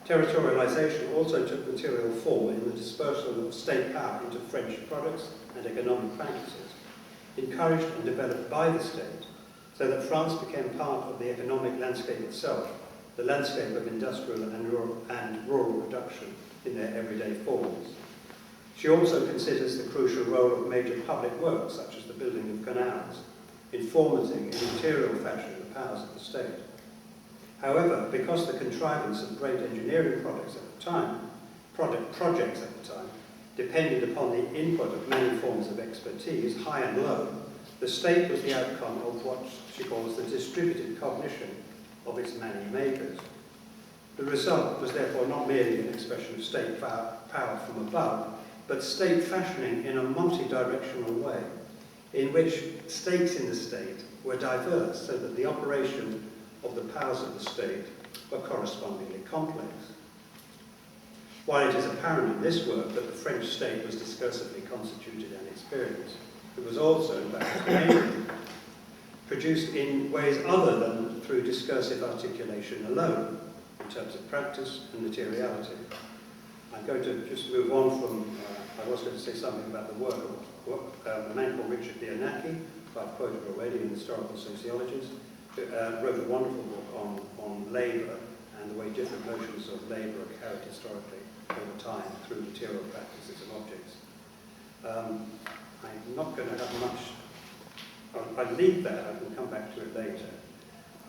Territorialization also took material form in the dispersal of state power into French products and economic practices, encouraged and developed by the state, so that France became part of the economic landscape itself, the landscape of industrial and rural production in their everyday forms. She also considers the crucial role of major public works, such as the building of canals, in formatting in material fashion the powers of the state. However, because the contrivance of great engineering projects at the time, depended upon the input of many forms of expertise, high and low, the state was the outcome of what she calls the distributed cognition of its many makers. The result was therefore not merely an expression of state power from above, but state fashioning in a multi-directional way, in which stakes in the state were diverse, so that the operation of the powers of the state were correspondingly complex. While it is apparent in this work that the French state was discursively constituted and experienced, it was also, in fact, produced in ways other than through discursive articulation alone, in terms of practice and materiality. I'm going to just move on from, I was going to say something about the work of a man called Richard Biernacki, who I've quoted already, an historical sociologist, who wrote a wonderful book on labour and the way different notions of labour are carried historically over time through material practices and objects. I'm not going to have much, I'll leave that, I can come back to it later.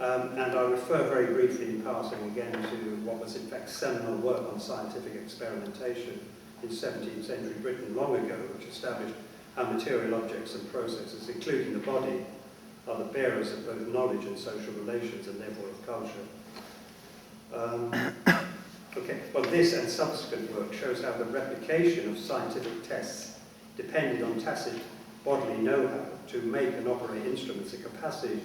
And I'll refer very briefly in passing again to what was in fact seminal work on scientific experimentation in 17th century Britain long ago, which established how material objects and processes, including the body, are the bearers of both knowledge and social relations, and therefore of culture. Okay, well, this and subsequent work shows how the replication of scientific tests depended on tacit bodily know-how to make and operate instruments, a capacity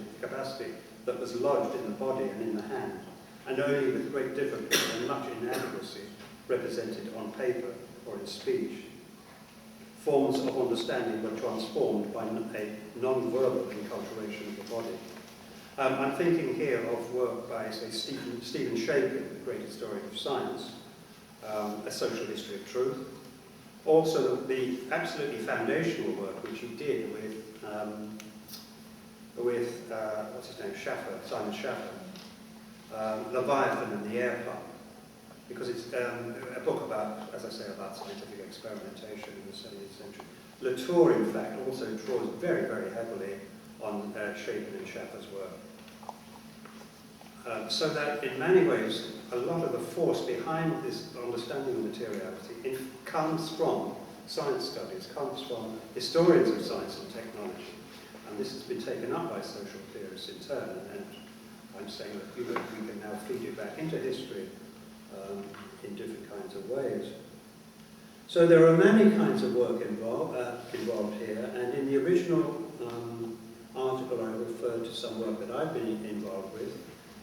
that was lodged in the body and in the hand, and only with great difficulty and much inadequacy represented on paper or in speech. Forms of understanding were transformed by a non-verbal enculturation of the body. I'm thinking here of work by, say, Stephen Shakin, the great historian of science, A Social History of Truth. Also, the absolutely foundational work which he did with what's his name, Simon Schaffer, Leviathan and the Air Pump, because it's a book about, as I say, about scientific experimentation in the 17th century. Latour, in fact, also draws very, very heavily on Shakin and Schaffer's work. So that in many ways, a lot of the force behind this understanding of materiality comes from science studies, comes from historians of science and technology. And this has been taken up by social theorists in turn. And I'm saying that we can now feed it back into history in different kinds of ways. So there are many kinds of work involved here. And in the original article, I referred to some work that I've been involved with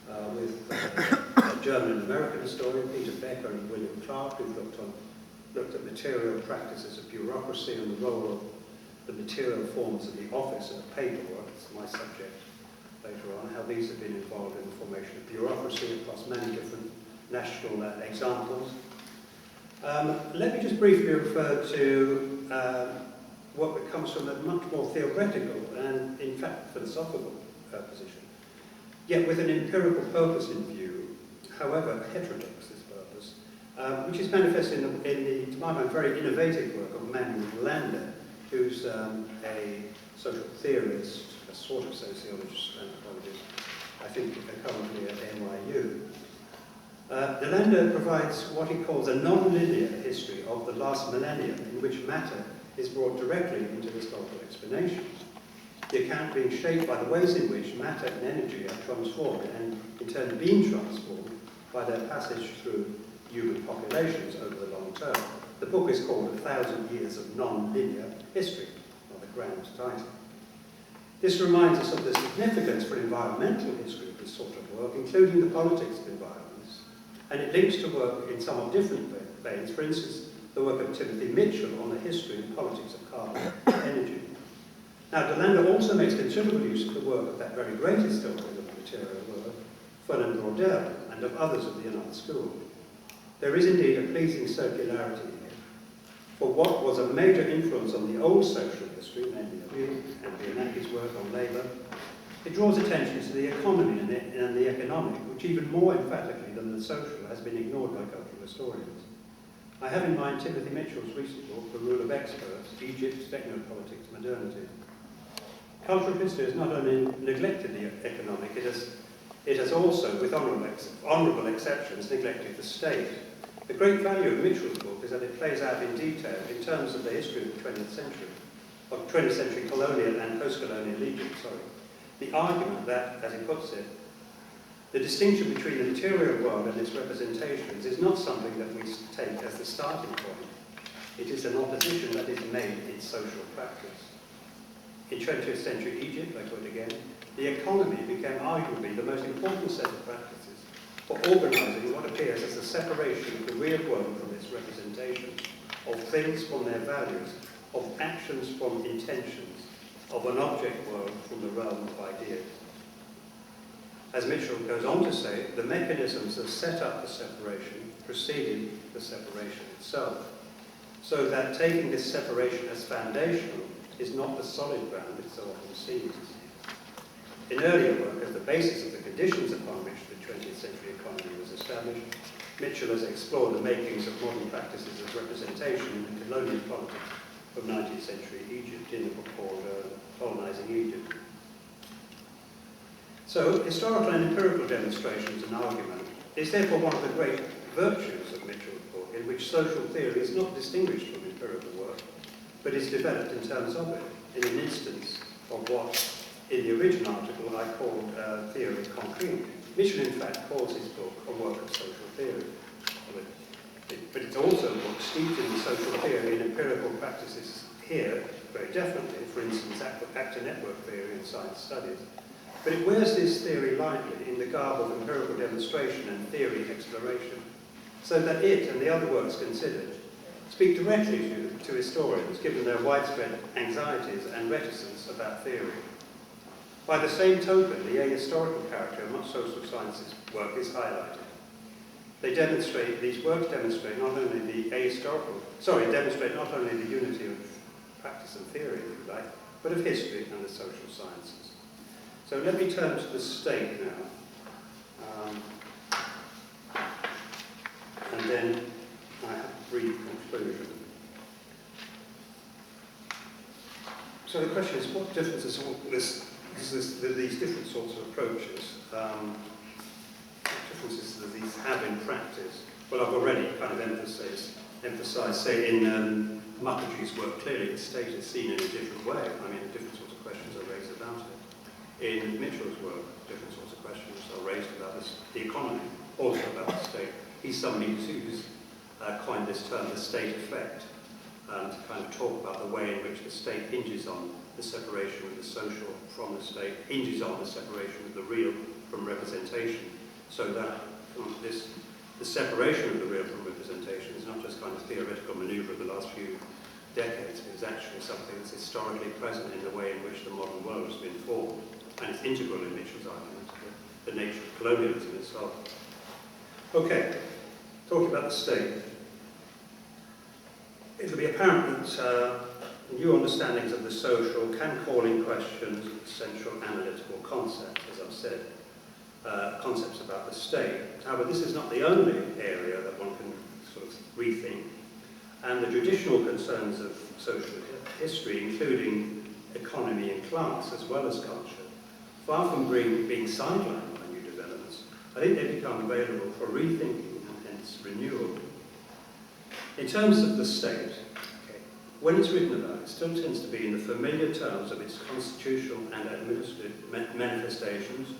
a German and American historian, Peter Becker and William Clark, who've looked at material practices of bureaucracy and the role of the material forms of the office and paperwork. It's my subject later on, how these have been involved in the formation of bureaucracy across many different national examples. Let me just briefly refer to what comes from a much more theoretical and, in fact, philosophical position, yet with an empirical purpose in view, however heterodox this purpose, which is manifest in the, to my mind, very innovative work of Manuel Lander, who's a social theorist, a sort of sociologist, anthropologist, I think currently at NYU. Lander provides what he calls a non-linear history of the last millennium in which matter is brought directly into historical explanation. The account being shaped by the ways in which matter and energy are transformed and in turn being transformed by their passage through human populations over the long term. The book is called 1,000 Years of Non-Linear History, rather grand title. This reminds us of the significance for environmental history of this sort of work, including the politics of environments, and it links to work in somewhat different veins, for instance, the work of Timothy Mitchell on the history and politics of carbon energy. Now, Lander also makes considerable use of the work of that very great historian of material work, Fernand Braudel, and of others of the United School. There is indeed a pleasing circularity here, for what was a major influence on the old social history, namely Abel and Bianchi's work on labour, it draws attention to the economy and the economic, which even more emphatically than the social has been ignored by cultural historians. I have in mind Timothy Mitchell's recent book, The Rule of Experts, Egypt's Technopolitics Modernity. Cultural history has not only neglected the economic, it has also, with honourable exceptions, neglected the state. The great value of Mitchell's book is that it plays out in detail in terms of the history of the 20th century, of 20th century colonial and post-colonial Egypt, the argument that, as he puts it, the distinction between the material world and its representations is not something that we take as the starting point. It is an opposition that is made in social practice. In 20th century Egypt, I quote again, the economy became arguably the most important set of practices for organising what appears as a separation of the real world from its representations, of things from their values, of actions from intentions, of an object world from the realm of ideas. As Mitchell goes on to say, the mechanisms that set up the separation preceded the separation itself, so that taking this separation as foundational is not the solid ground it so often seems. In earlier work, as the basis of the conditions upon which the 20th century economy was established, Mitchell has explored the makings of modern practices of representation in the colonial politics of 19th century Egypt in a book called Colonizing Egypt. So, historical and empirical demonstrations and argument is therefore one of the great virtues of Mitchell's book, in which social theory is not distinguished from empirical work, but is developed in terms of it, in an instance of what, in the original article, I called theory concrete. Mitchell, in fact, calls his book a work of social theory. But it's also a book steeped in the social theory and empirical practices here, very definitely, for instance, actor-network theory and science studies. But it wears this theory lightly in the garb of empirical demonstration and theory exploration. so that it and the other works considered speak directly to historians, given their widespread anxieties and reticence about theory. By the same token, the ahistorical character of much social sciences work is highlighted. These works demonstrate not only the unity of practice and theory, if you like, but of history and the social sciences. So let me turn to the state now. And then I have a brief conclusion. So the question is, what difference does these different sorts of approaches, what differences do these have in practice? Well, I've already kind of emphasised, say, in Mukherjee's work, clearly the state is seen in a different way. I mean, different sorts of questions are raised about it. In Mitchell's work, different sorts of questions are raised about the economy, also about the state. He's somebody who's coined this term, the state effect, to kind of talk about the way in which the state hinges on the separation of the social from the state, hinges on the separation of the real from representation, so that the separation of the real from representation is not just kind of theoretical manoeuvre of the last few decades, but it's actually something that's historically present in the way in which the modern world has been formed, and it's integral in Mitchell's argument, the nature of colonialism itself. Okay, talking about the state. It'll be apparent that new understandings of the social can call in question central analytical concepts, as I've said, concepts about the state. However, this is not the only area that one can sort of rethink, and the traditional concerns of social history, including economy and class, as well as culture, far from being sidelined by new developments, I think they become available for rethinking and hence renewal. In terms of the state, when it's written about, it still tends to be in the familiar terms of its constitutional and administrative manifestations,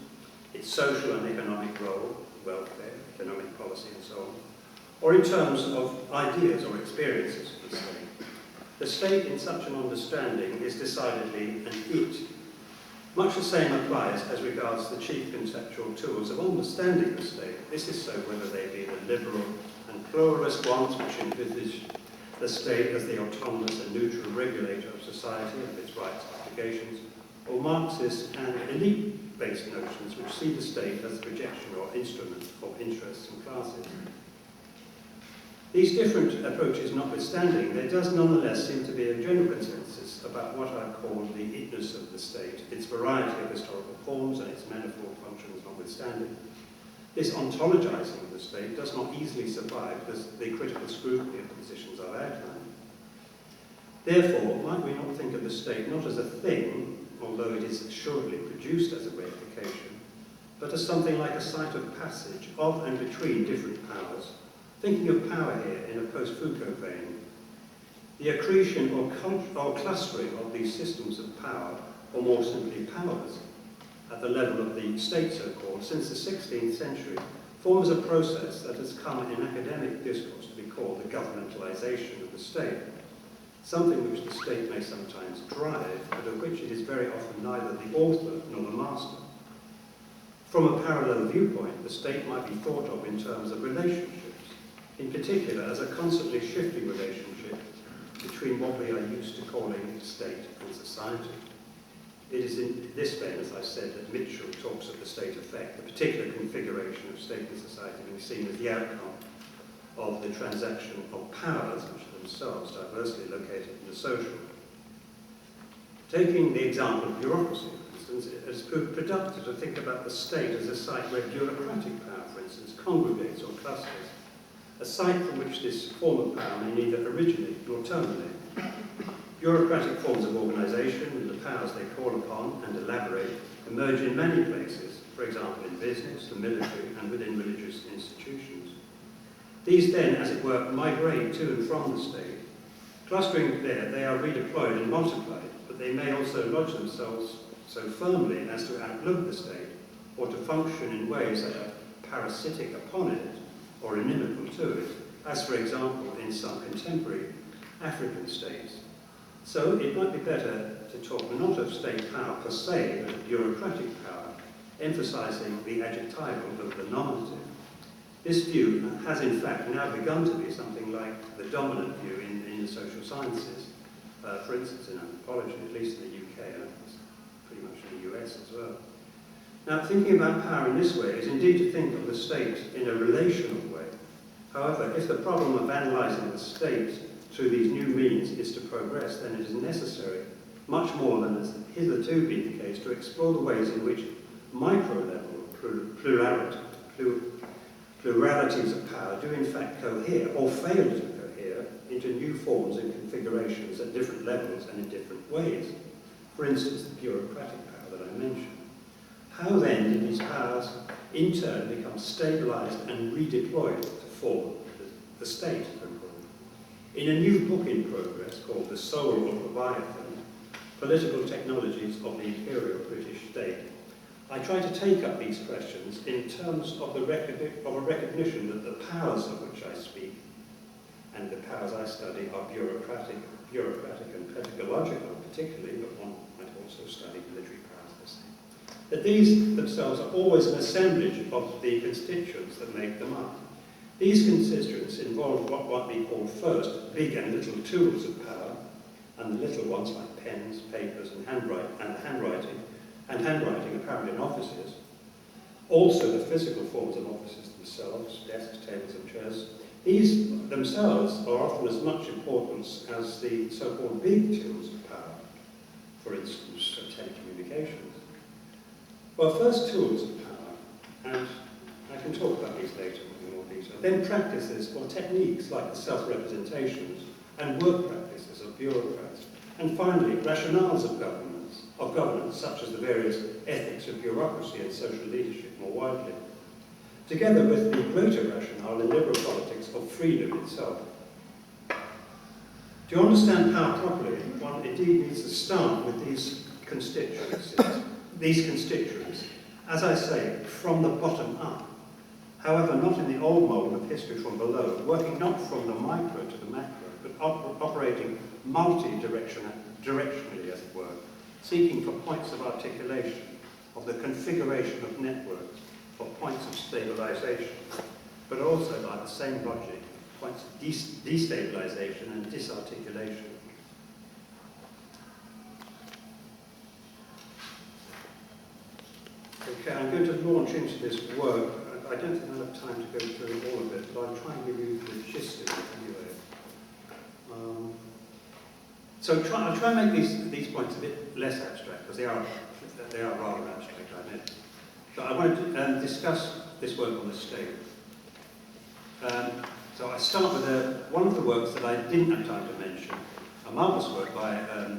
its social and economic role, welfare, economic policy and so on, or in terms of ideas or experiences of the state. The state in such an understanding is decidedly an it. Much the same applies as regards the chief conceptual tools of understanding the state. This is so whether they be the liberal and pluralist ones which envisage the state as the autonomous and neutral regulator of society and its rights and obligations, or Marxist and elite-based notions which see the state as a projection or instrument of interests and classes. These different approaches notwithstanding, there does nonetheless seem to be a general consensus about what I call the itness of the state, its variety of historical forms and its manifold functions notwithstanding. This ontologizing of the state does not easily survive the critical scrutiny of the positions I've outlined. Therefore, might we not think of the state not as a thing, although it is assuredly produced as a reification, but as something like a site of passage of and between different powers, thinking of power here in a post-Foucault vein. The accretion or clustering of these systems of power, or more simply powers, at the level of the state so-called, since the 16th century, forms a process that has come in academic discourse to be called the governmentalization of the state, something which the state may sometimes drive, but of which it is very often neither the author nor the master. From a parallel viewpoint, the state might be thought of in terms of relationships, in particular as a constantly shifting relationship between what we are used to calling state and society. It is in this vein, as I said, that Mitchell talks of the state effect, the particular configuration of state and society being seen as the outcome of the transaction of powers, which are themselves diversely located in the social. Taking the example of bureaucracy, for instance, it has proved productive to think about the state as a site where bureaucratic power, for instance, congregates or clusters, a site from which this form of power may neither originate nor terminate. Bureaucratic forms of organisation and the powers they call upon and elaborate emerge in many places, for example in business, the military, and within religious institutions. These then, as it were, migrate to and from the state. Clustering there, they are redeployed and multiplied, but they may also lodge themselves so firmly as to outlive the state, or to function in ways that are parasitic upon it, or inimical to it, as for example in some contemporary African states. So it might be better to talk not of state power per se, but of bureaucratic power, emphasizing the adjectival over the nominative. This view has in fact now begun to be something like the dominant view in the social sciences, for instance in anthropology, at least in the UK, and pretty much in the US as well. Now, thinking about power in this way is indeed to think of the state in a relational way. However, if the problem of analysing the state through these new means is to progress, then it is necessary, much more than has hitherto been the case, to explore the ways in which micro-level pluralities of power do in fact cohere, or fail to cohere, into new forms and configurations at different levels and in different ways. For instance, the bureaucratic power that I mentioned. How then did these powers in turn become stabilised and redeployed to form the state, so-called? In a new book in progress called The Soul of Leviathan, Political Technologies of the Imperial British State, I try to take up these questions in terms of a recognition that the powers of which I speak and the powers I study are bureaucratic and pedagogical particularly, but one might also study military powers per se. That these themselves are always an assemblage of the constituents that make them up. These constituents involve what might be called first big and little tools of power, and the little ones like pens, papers, and handwriting apparently in offices. Also the physical forms of offices themselves, desks, tables, and chairs. These themselves are often as much importance as the so-called big tools of power, for instance, telecommunications. Well, first tools of power, and I can talk about these later in more detail. Then practices or techniques like the self-representations and work practices of bureaucrats. And finally, rationales of governance, such as the various ethics of bureaucracy and social leadership more widely, together with the greater rationale in liberal politics of freedom itself. To understand power properly, one indeed needs to start with these constituents, as I say, from the bottom up. However, not in the old mould of history from below, working not from the micro to the macro, but operating multi-directionally, as it were, seeking for points of articulation, of the configuration of networks, for points of stabilization, but also, by the same logic, points of destabilization and disarticulation. Okay, I'm going to launch into this work. I don't think I'll have time to go through all of it, but I'll try and give you the gist of it anyway. I'll try and make these points a bit less abstract, because they are rather abstract, I admit. So I wanted to discuss this work on the state. So I start with one of the works that I didn't have time to mention, a marvellous work by a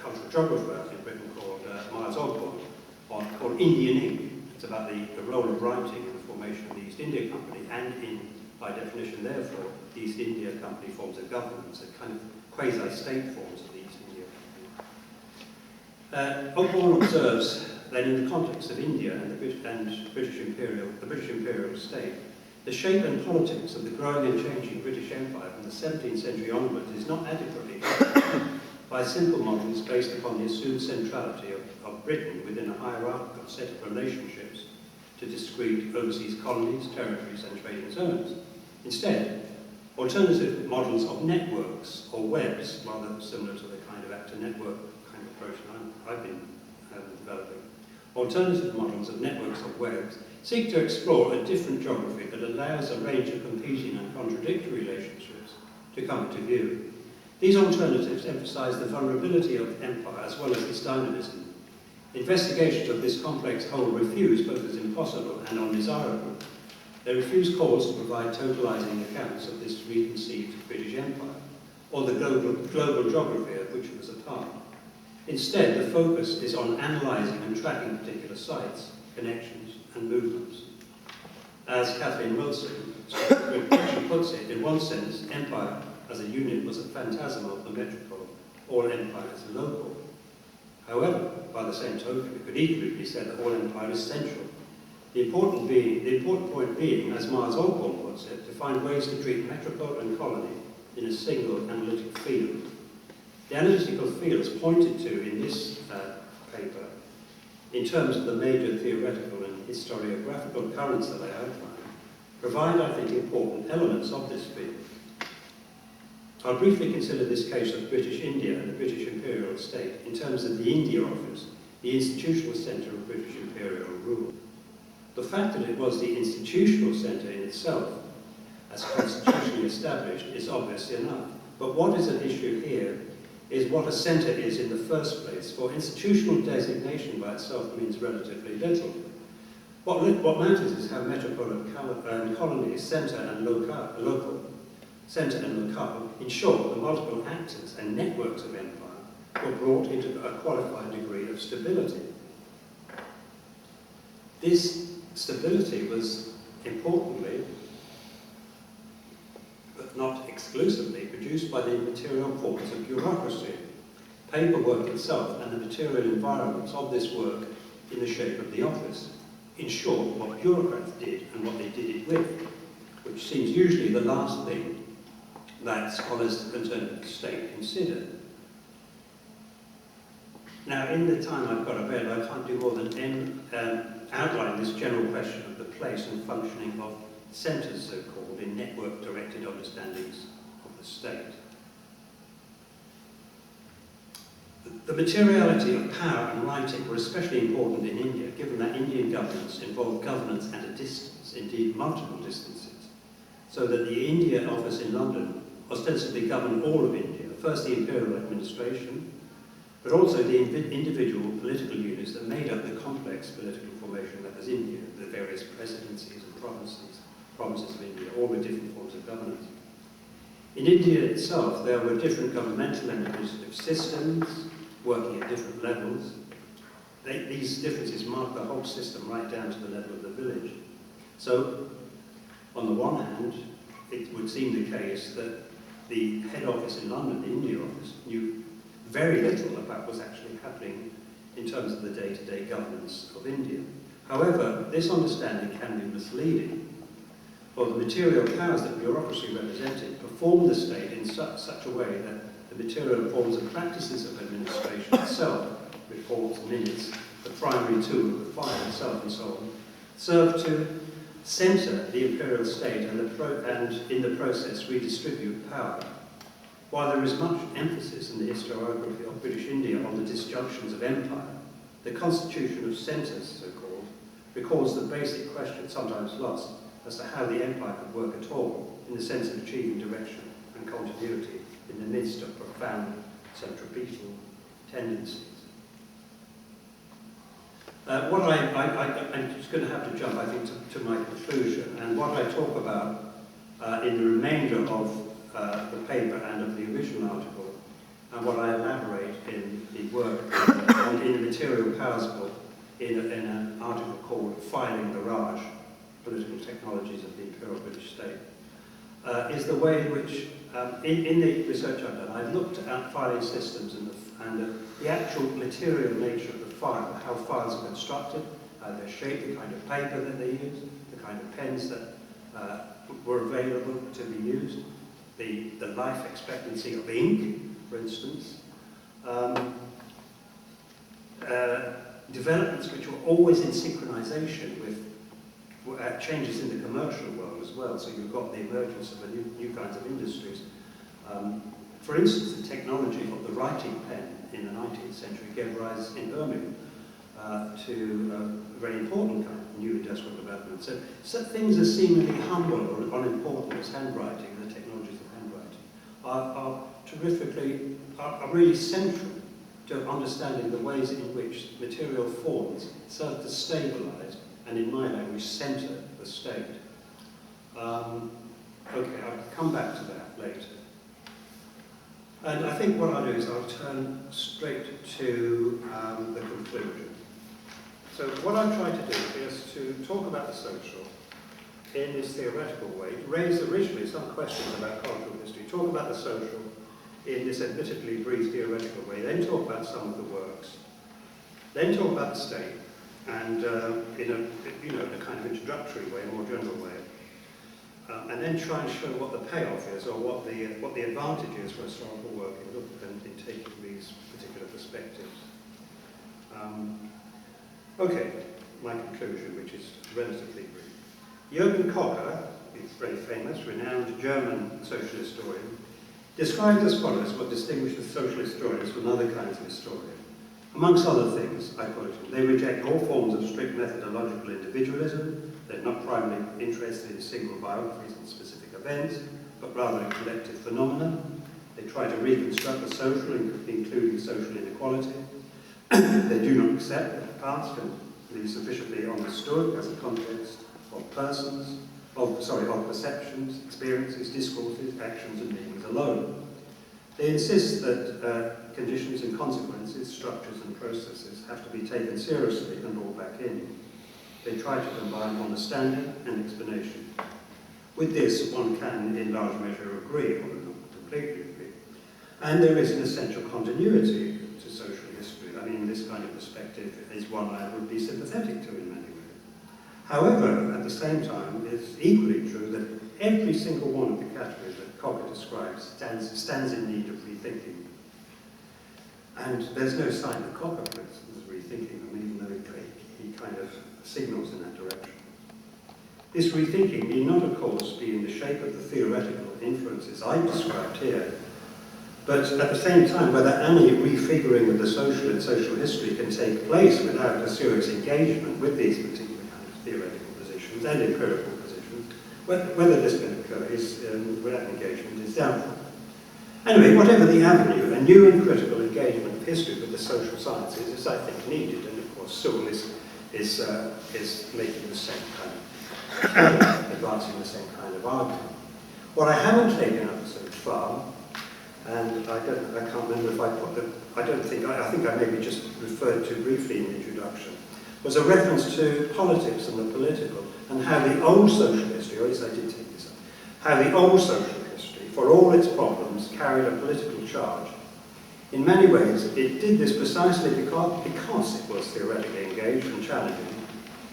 cultural geographer in Britain called Miles Osborne, called Indian Ink. It's about the role of writing in the formation of the East India Company, and by definition, therefore, the East India Company forms a governance, a kind of quasi-state forms of the East India Company. Osborne observes that in the context of India and the British imperial state, the shape and politics of the growing and changing British Empire from the 17th century onwards is not adequately covered by simple models based upon the assumed centrality of Britain within a hierarchical set of relationships to discrete overseas colonies, territories, and trading zones. Instead, alternative models of networks or webs, rather similar to the kind of actor-network kind of approach I've been developing, alternative models of networks or webs seek to explore a different geography that allows a range of competing and contradictory relationships to come into view. These alternatives emphasize the vulnerability of empire as well as its dynamism. Investigations of this complex whole refuse both as impossible and undesirable. They refuse calls to provide totalizing accounts of this reconceived British Empire, or the global geography of which it was a part. Instead, the focus is on analysing and tracking particular sites, connections, and movements. As Kathleen Wilson puts it, in one sense, empire as a unit was a phantasm of the metropole, all empire is local. However, by the same token, it could equally be said that all empire is central. The important point being, as Miles Osborne puts it, to find ways to treat metropole and colony in a single analytic field. The analytical fields pointed to in this paper, in terms of the major theoretical and historiographical currents that I outlined, provide, I think, important elements of this field. I'll briefly consider this case of British India and the British Imperial State in terms of the India Office, the institutional centre of British imperial rule. The fact that it was the institutional centre in itself, as constitutionally established, is obvious enough. But what is at issue here is what a centre is in the first place, for institutional designation by itself means relatively little. What matters is how metropolitan colonies, centre and locale, in short, the multiple actors and networks of empire, were brought into a qualified degree of stability. This stability was importantly, but not exclusively, produced by the material forms of bureaucracy, paperwork itself and the material environments of this work in the shape of the office. In short, what bureaucrats did and what they did it with, which seems usually the last thing that scholars concerned with the state consider. Now, in the time I've got available, I can't do more than outline this general question of the place and functioning of centres, so-called, in network-directed understandings of the state. The materiality of power and writing were especially important in India, given that Indian governance involved governance at a distance, indeed multiple distances, so that the India office in London ostensibly governed all of India, first the imperial administration, but also the individual political units that made up the complex political formation that was India, the various presidencies and provinces of India, all with different forms of governance. In India itself, there were different governmental and administrative systems working at different levels. These differences mark the whole system right down to the level of the village. So, on the one hand, it would seem the case that the head office in London, the India office, knew very little about what was actually happening in terms of the day-to-day governance of India. However, this understanding can be misleading, for the material powers that bureaucracy represented performed the state in such a way that the material forms and practices of administration itself, reports, minutes, the primary tool of the file itself and so on, served to centre the imperial state and in the process redistribute power. While there is much emphasis in the historiography of British India on the disjunctions of empire, the constitution of centres, so-called, recalls the basic question, sometimes lost, as to how the empire could work at all, in the sense of achieving direction and continuity in the midst of profound centripetal tendencies. I'm just going to have to jump, I think, to my conclusion, and what I talk about in the remainder of the paper and of the original article, and what I elaborate in the work in the Material Powers book in an article called Filing the Raj, Political Technologies of the Imperial British State, is the way in which, in the research I've done, I've looked at filing systems and the actual material nature of the file, how files are constructed, how they're shaped, the kind of paper that they use, the kind of pens that were available to be used, the life expectancy of ink, for instance, developments which were always in synchronization with changes in the commercial world as well, so you've got the emergence of new kinds of industries. For instance, the technology of the writing pen in the 19th century gave rise in Birmingham to a very important kind of new industrial development. So things as seemingly humble or unimportant as handwriting and the technologies of handwriting are really central to understanding the ways in which material forms serve to stabilize and, in my language, center the state. Okay, I'll come back to that later. And I think what I'll do is I'll turn straight to the conclusion. So what I'm trying to do is to talk about the social in this theoretical way, raise originally some questions about cultural history, talk about the social in this admittedly brief theoretical way, then talk about some of the works, then talk about the state, and in a kind of introductory way, a more general way, and then try and show what the payoff is, or what the advantage is for historical work in taking these particular perspectives. Okay, my conclusion, which is relatively brief. Jürgen Kocher, he's very famous, renowned German social historian, describes as follows what distinguishes social historians from other kinds of historians. Amongst other things, I quote him, they reject all forms of strict methodological individualism. They're not primarily interested in single biographies and specific events, but rather in collective phenomena. They try to reconstruct the social, including social inequality. They do not accept that the past can be sufficiently understood as a context of persons, of perceptions, experiences, discourses, actions and meanings alone. They insist that conditions and consequences, structures and processes have to be taken seriously and brought back in. They try to combine understanding and explanation. With this, one can, in large measure, agree, or not completely agree. And there is an essential continuity to social history. I mean, this kind of perspective is one I would be sympathetic to in many ways. However, at the same time, it's equally true that every single one of the categories that Kocher describes stands in need of rethinking. And there's no sign that Kocher, for instance, is rethinking them, even though he kind of signals in that direction. This rethinking need not, of course, be in the shape of the theoretical influences I described here, but at the same time, whether any refiguring of the social and social history can take place without a serious engagement with these particular kind of theoretical positions and empirical positions, whether this can occur is, without engagement is doubtful. Anyway, whatever the avenue, a new and critical engagement of history with the social sciences is, I think, needed, and of course, Sewell is making the same kind of, advancing the same kind of argument. What I haven't taken up so far, and I can't remember if I put them, I think I maybe just referred to briefly in the introduction, was a reference to politics and the political, and how the old social history, or at least I did take this up, how the old social history, for all its problems, carried a political charge. In many ways, it did this precisely because it was theoretically engaged and challenging.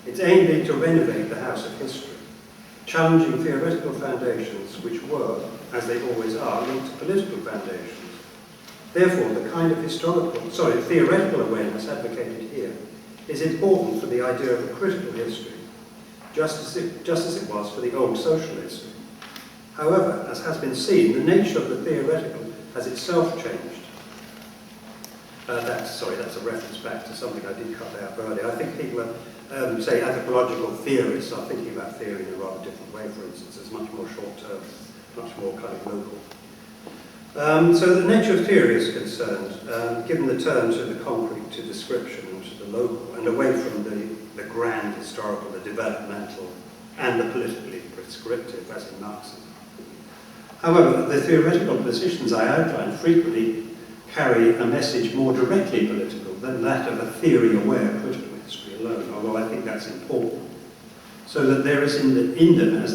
Its aim being to renovate the house of history, challenging theoretical foundations which were, as they always are, linked to political foundations. Therefore, the kind of theoretical awareness advocated here is important for the idea of a critical history, just as it was for the old social history. However, as has been seen, the nature of the theoretical has itself changed. That's a reference back to something I did cut out earlier. I think people say anthropological theorists are thinking about theory in a rather different way, for instance, as much more short-term, much more kind of local. So the nature of theory is concerned, given the turn to the concrete, to description, and to the local, and away from the grand historical, the developmental, and the politically prescriptive, as in Marxism. However, the theoretical positions I outlined frequently carry a message more directly political than that of a theory-aware critical history alone, although I think that's important. So that there is in them, as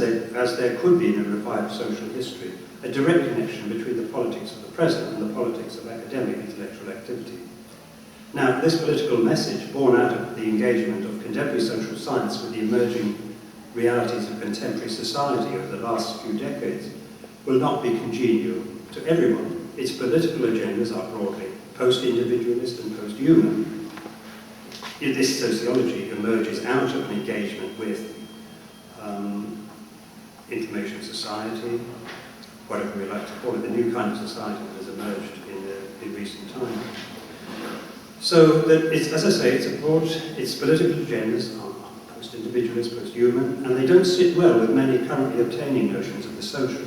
there could be in a revived social history, a direct connection between the politics of the present and the politics of academic intellectual activity. Now, this political message, born out of the engagement of contemporary social science with the emerging realities of contemporary society over the last few decades, will not be congenial to everyone. Its political agendas are broadly post-individualist and post-human. This sociology emerges out of an engagement with information society, whatever we like to call it, the new kind of society that has emerged in recent times. So that it's, as I say, its political agendas are post-individualist, post-human, and they don't sit well with many currently obtaining notions of the social.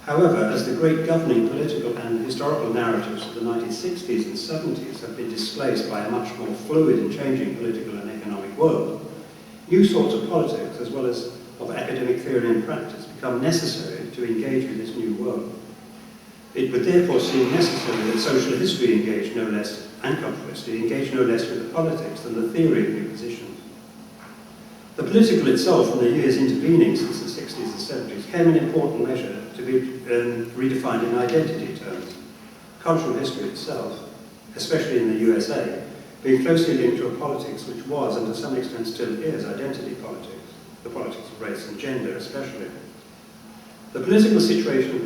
However, as the great governing political and historical narratives of the 1960s and 70s have been displaced by a much more fluid and changing political and economic world, new sorts of politics, as well as of academic theory and practice, become necessary to engage with this new world. It would therefore seem necessary that social history engage no less, and cultural history, engage no less with the politics than the theory of new positions. The political itself, in the years intervening since the 60s and 70s, came in important measure to be redefined in identity terms. Cultural history itself, especially in the USA, being closely linked to a politics which was, and to some extent still is, identity politics, the politics of race and gender especially. The political situation of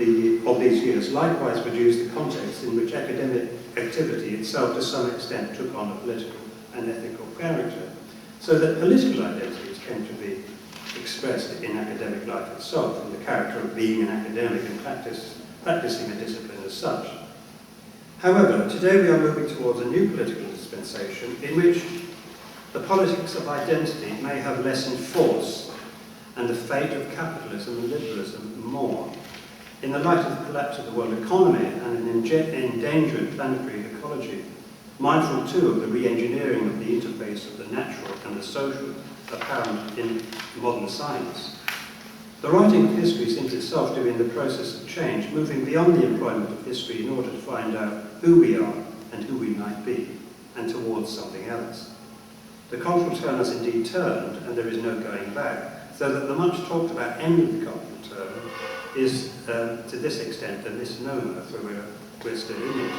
these years likewise produced the context in which academic activity itself to some extent took on a political and ethical character, so that political identities came to be expressed in academic life itself, and the character of being an academic and practicing a discipline as such. However, today we are moving towards a new political dispensation in which the politics of identity may have less in force, and the fate of capitalism and liberalism more. In the light of the collapse of the world economy and an endangered planetary ecology, mindful too of the re-engineering of the interface of the natural and the social apparent in modern science, the writing of history seems itself to be in the process of change, moving beyond the employment of history in order to find out who we are and who we might be, and towards something else. The cultural turn has indeed turned, and there is no going back, so that the much talked about end of the cultural turn is, to this extent, a misnomer, for we're still in it.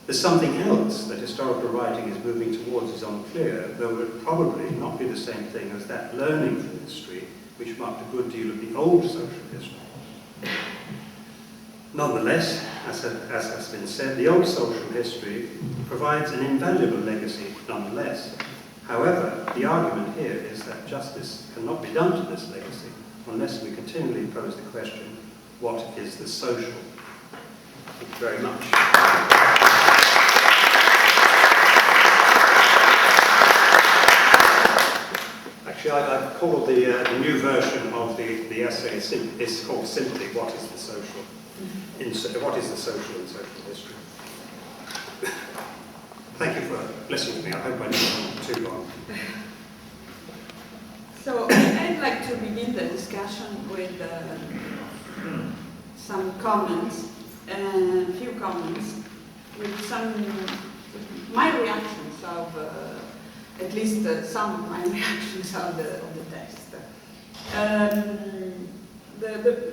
There's something else that historical writing is moving towards is unclear, though it would probably not be the same thing as that learning from history, which marked a good deal of the old social history. Nonetheless, as has been said, the old social history provides an invaluable legacy nonetheless. However, the argument here is that justice cannot be done to this legacy unless we continually pose the question, what is the social? Thank you very much. Actually, I've called the new version of the essay, it's called simply, What is the Social? What is the social in social history? Thank you for listening to me. I hope I didn't talk too long. So I'd like to begin the discussion with some comments, a few comments, with my reactions of, at least some of my reactions of the text.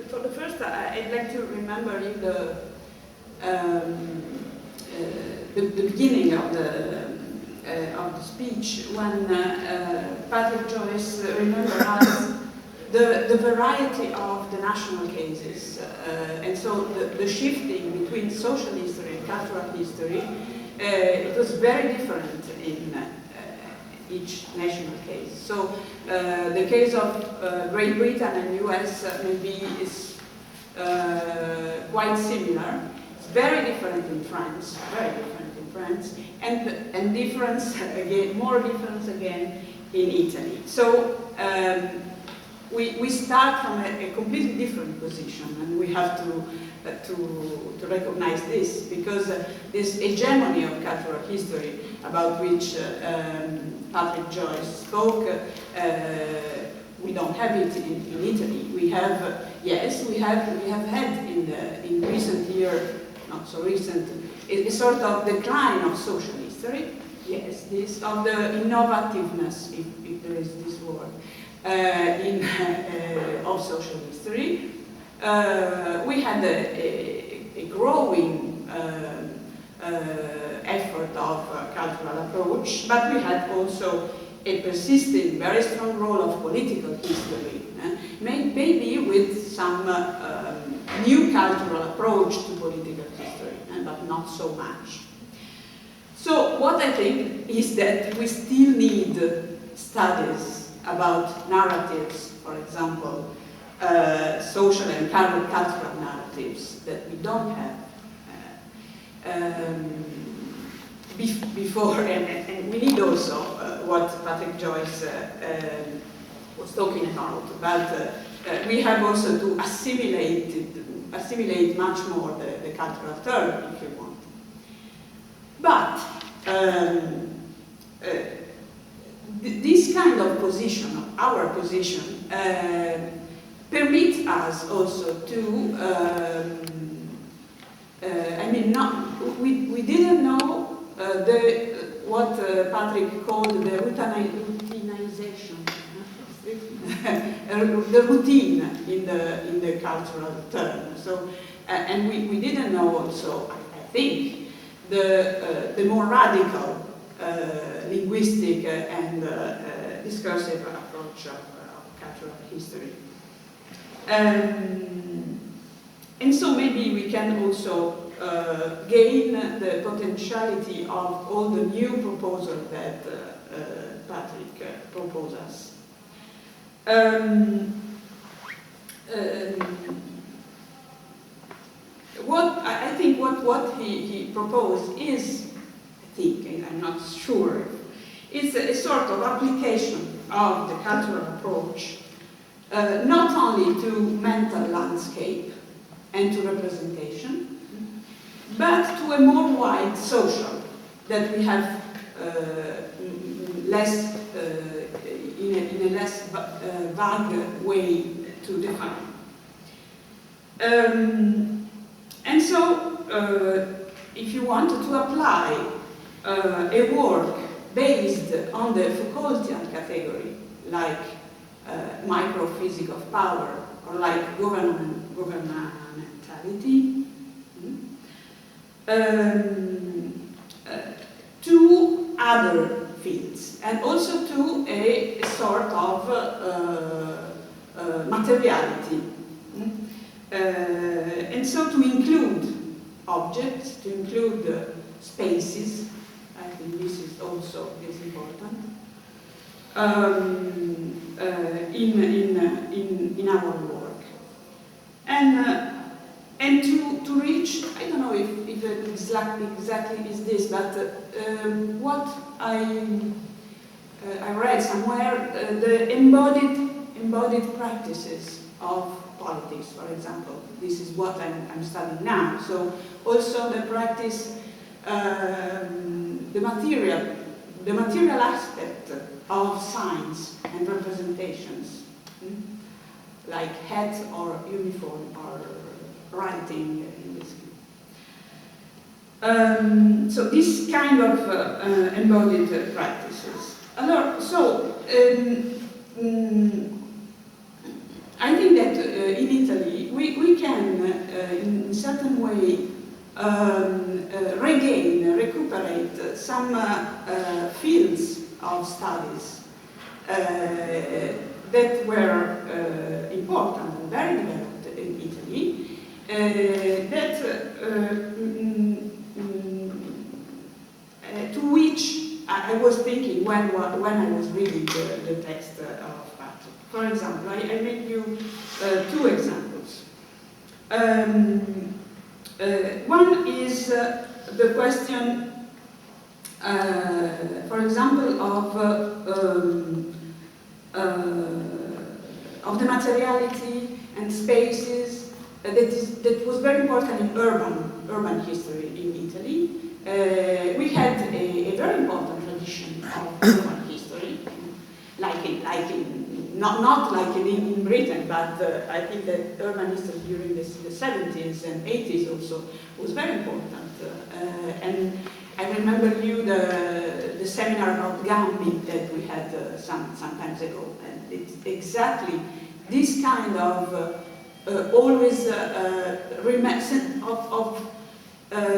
For the first, I'd like to remember in the beginning of the speech when Patrick Joyce remembered us the variety of the national cases, and so the shifting between social history and cultural history, it was very different in each national case. So the case of Great Britain and US maybe is quite similar. It's very different in France, and difference again, more difference again in Italy. So we start from a completely different position, and we have to recognize this, because this hegemony of cultural history about which Patrick Joyce spoke, we don't have it in Italy. We have, yes, we have had in recent year, not so recent, a sort of decline of social history. Yes, this of the innovativeness, if there is this word, of social history. We had a growing effort of cultural approach, but we had also a persisting, very strong role of political history, maybe with some new cultural approach to political history, but not so much. So what I think is that we still need studies about narratives, for example, social and cultural narratives that we don't have before, and we need also what Patrick Joyce was talking about, but we have also to assimilate much more the cultural term, if you want. But this kind of position, our position, permits us also to, I mean, we didn't know what Patrick called the routinization, the routine in the cultural term. So, and we didn't know also, I think, the more radical linguistic and discursive approach of cultural history. And so maybe we can also gain the potentiality of all the new proposals that Patrick proposes. I think what he proposed is, I think, and I'm not sure, is a sort of application of the cultural approach, not only to mental landscape and to representation, but to a more wide social that we have less in a less vague way to define. And so, if you wanted to apply a work based on the Foucaultian category, like microphysics of power, or like governmentality, to other fields, and also to a sort of materiality. And so to include objects, to include spaces, I think this is also important, in our work. And to reach, I don't know if it exactly is this, but what I read somewhere, the embodied practices of politics, for example. This is what I'm studying now. So also the practice, the material aspect of signs and representations, like hat or uniform or writing in this case. So this kind of embodied practices. So I think that in Italy we can, in a certain way, recuperate some fields of studies that were important and very developed in Italy, to which I was thinking when I was reading the text of Patrick. For example, I make you two examples. One is the question, for example, of the materiality and spaces that was very important in urban history in Italy. We had a very important tradition of urban history, not like in Britain, but I think that urban history during the 70s and 80s also was very important. And I remember the seminar about Gambi that we had some times ago, and it's exactly this kind of always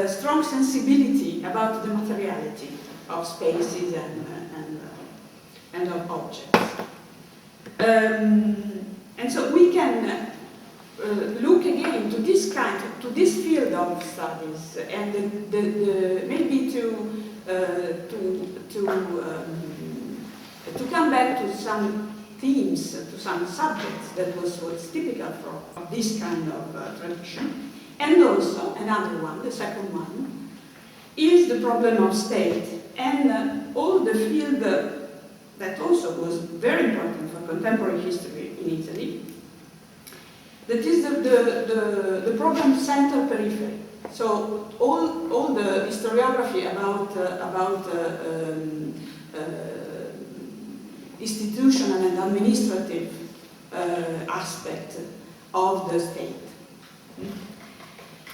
strong sensibility about the materiality of spaces and of objects. And so we can look again to this field of studies, and maybe to come back to some themes, to some subjects that was typical of this kind of tradition. And also another one, the second one, is the problem of state, and all the field that also was very important for contemporary history in Italy. That is the problem center-periphery. So all the historiography about institutional and administrative aspect of the state.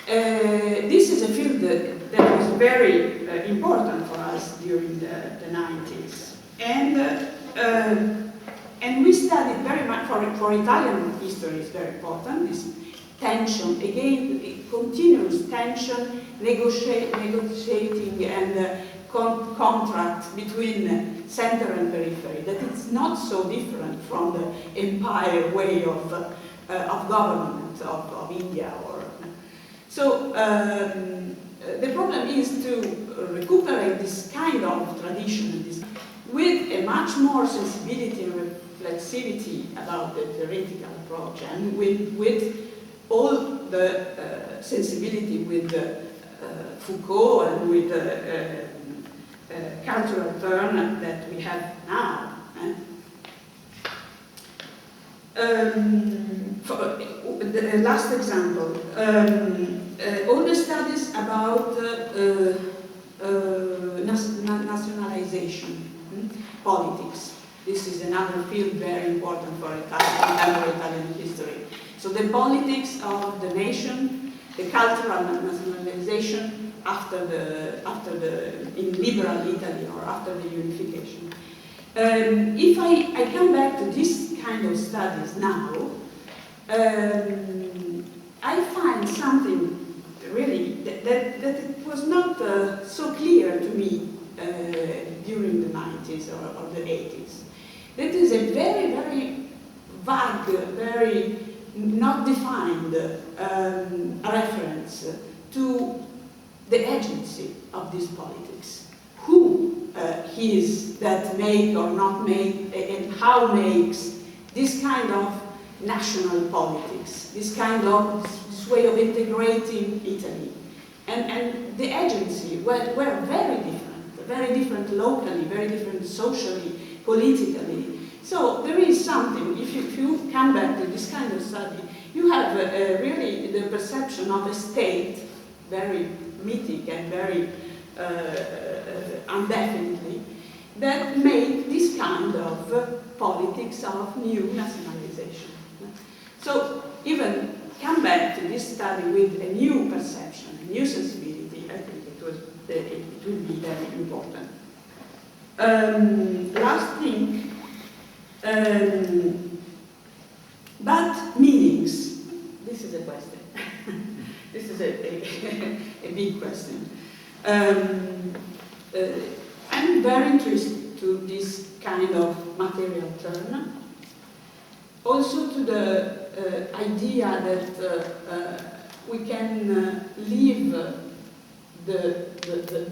This is a field that was very important for us during the 90s. And we studied very much, for Italian history is very important, this tension, again, continuous tension, negotiating and contract between center and periphery, that it's not so different from the empire way of government of India. So the problem is to recuperate this kind of tradition with a much more sensibility and flexivity about the theoretical approach, and with all the sensibility with Foucault and with the cultural turn that we have now. For the last example, all the studies about nationalization, politics. This is another field very important for contemporary Italian history. So the politics of the nation, the cultural nationalization in liberal Italy or after the unification. If I come back to this kind of studies now, I find something really that it was not so clear to me during the 90s or the 80s. That is a very, very vague, very not defined reference to the agency of this politics. Who is that make or not make, and how makes this kind of national politics, this kind of this way of integrating Italy. And the agency were very different locally, very different socially, politically. So there is something, if you come back to this kind of study, you have really the perception of a state, very mythic and very indefinitely, that make this kind of politics of new nationalization. So even come back to this study with a new perception, a new sensibility, I think it will be very important. Last thing, but meanings. This is a question. This is a big question. I'm very interested to this kind of material turn. Also to the idea that we can leave the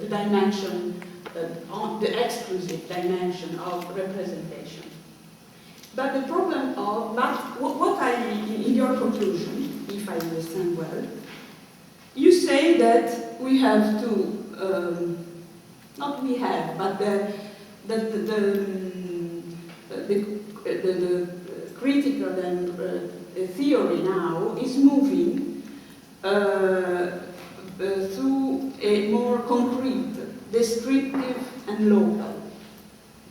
dimension, the exclusive dimension of representation. But the problem of, in your conclusion, if I understand well, you say that we have to, not we have, but the critical and theory now is moving through a more concrete, descriptive and local.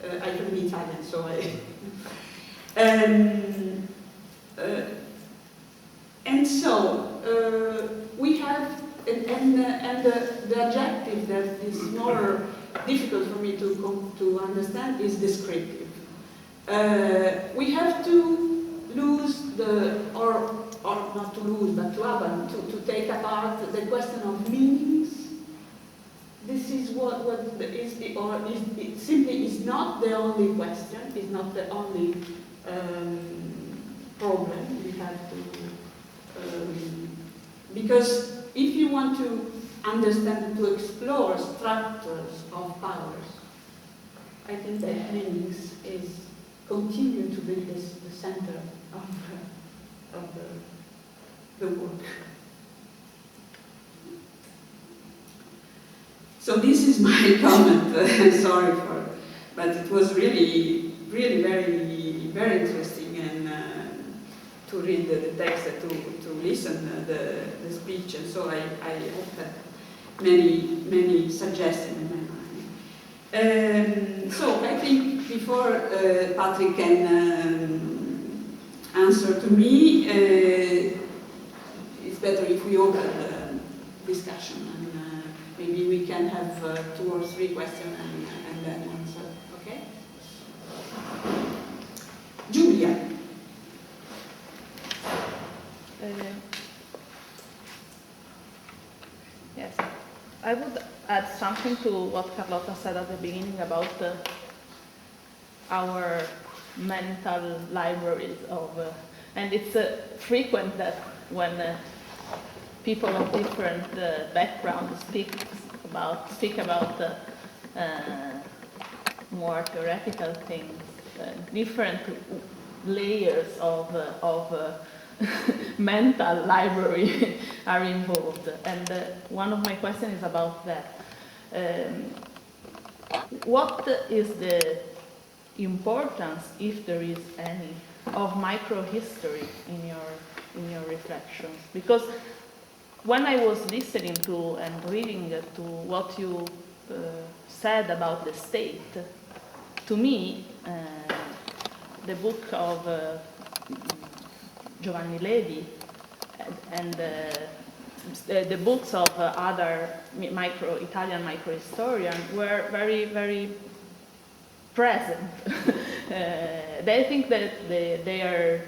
I can be Italian, so I... and so we have, and the adjective that is more difficult for me to understand is descriptive. We have to lose or not to lose, but to take apart the question of meanings. This is what is the, or is, it simply is not the only question, is not the only problem we have to, because if you want to understand, to explore structures of powers, I think that meanings is continue to be the center of the work. So this is my comment. Sorry for, but it was really very interesting, and to read the text, to listen the speech, and so I hope that many suggestions in my mind. So I think before Patrick can answer to me, it's better if we open the discussion, and maybe we can have 2 or 3 questions and then answer. Okay? Giulia. Yes, I would add something to what Carlotta said at the beginning about our mental libraries of, and it's frequent that when people of different backgrounds speak about more theoretical things, different layers of mental library are involved. And one of my questions is about that. What is the importance, if there is any, of microhistory in your reflections? Because when I was listening to and reading to what you said about the state, to me, the book of Giovanni Levi and the books of other Italian microhistorians were very, very present. They think that their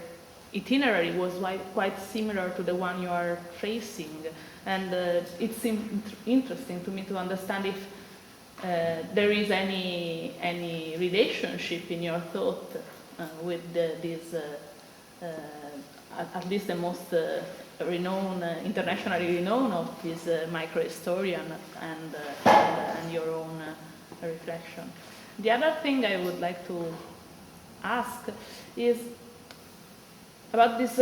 itinerary was quite similar to the one you are tracing, and it seemed interesting to me to understand if there is any relationship in your thought with this, at least the most renowned, internationally renowned of this microhistorian and your own reflection. The other thing I would like to ask is about this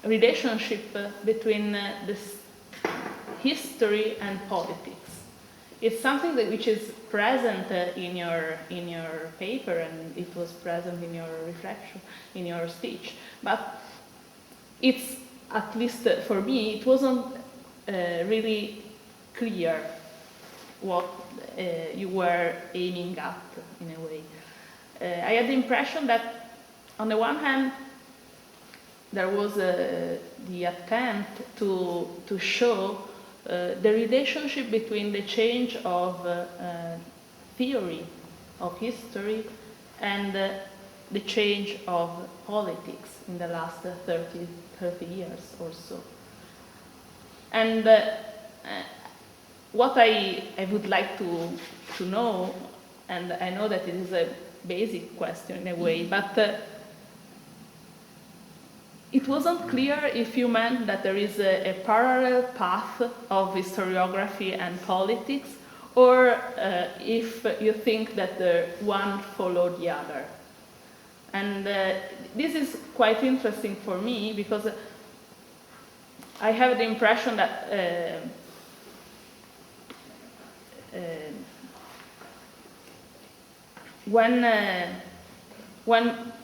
relationship between this history and politics. It's something which is present in your paper, and it was present in your reflection, in your speech. But it's, at least for me, it wasn't really clear what you were aiming at, in a way. I had the impression that, on the one hand, there was the attempt to show the relationship between the change of theory of history and the change of politics in the last 30 years or so. And what I would like to know, and I know that it is a basic question in a way, but it wasn't clear if you meant that there is a parallel path of historiography and politics, or if you think that the one followed the other. And this is quite interesting for me, because I have the impression that when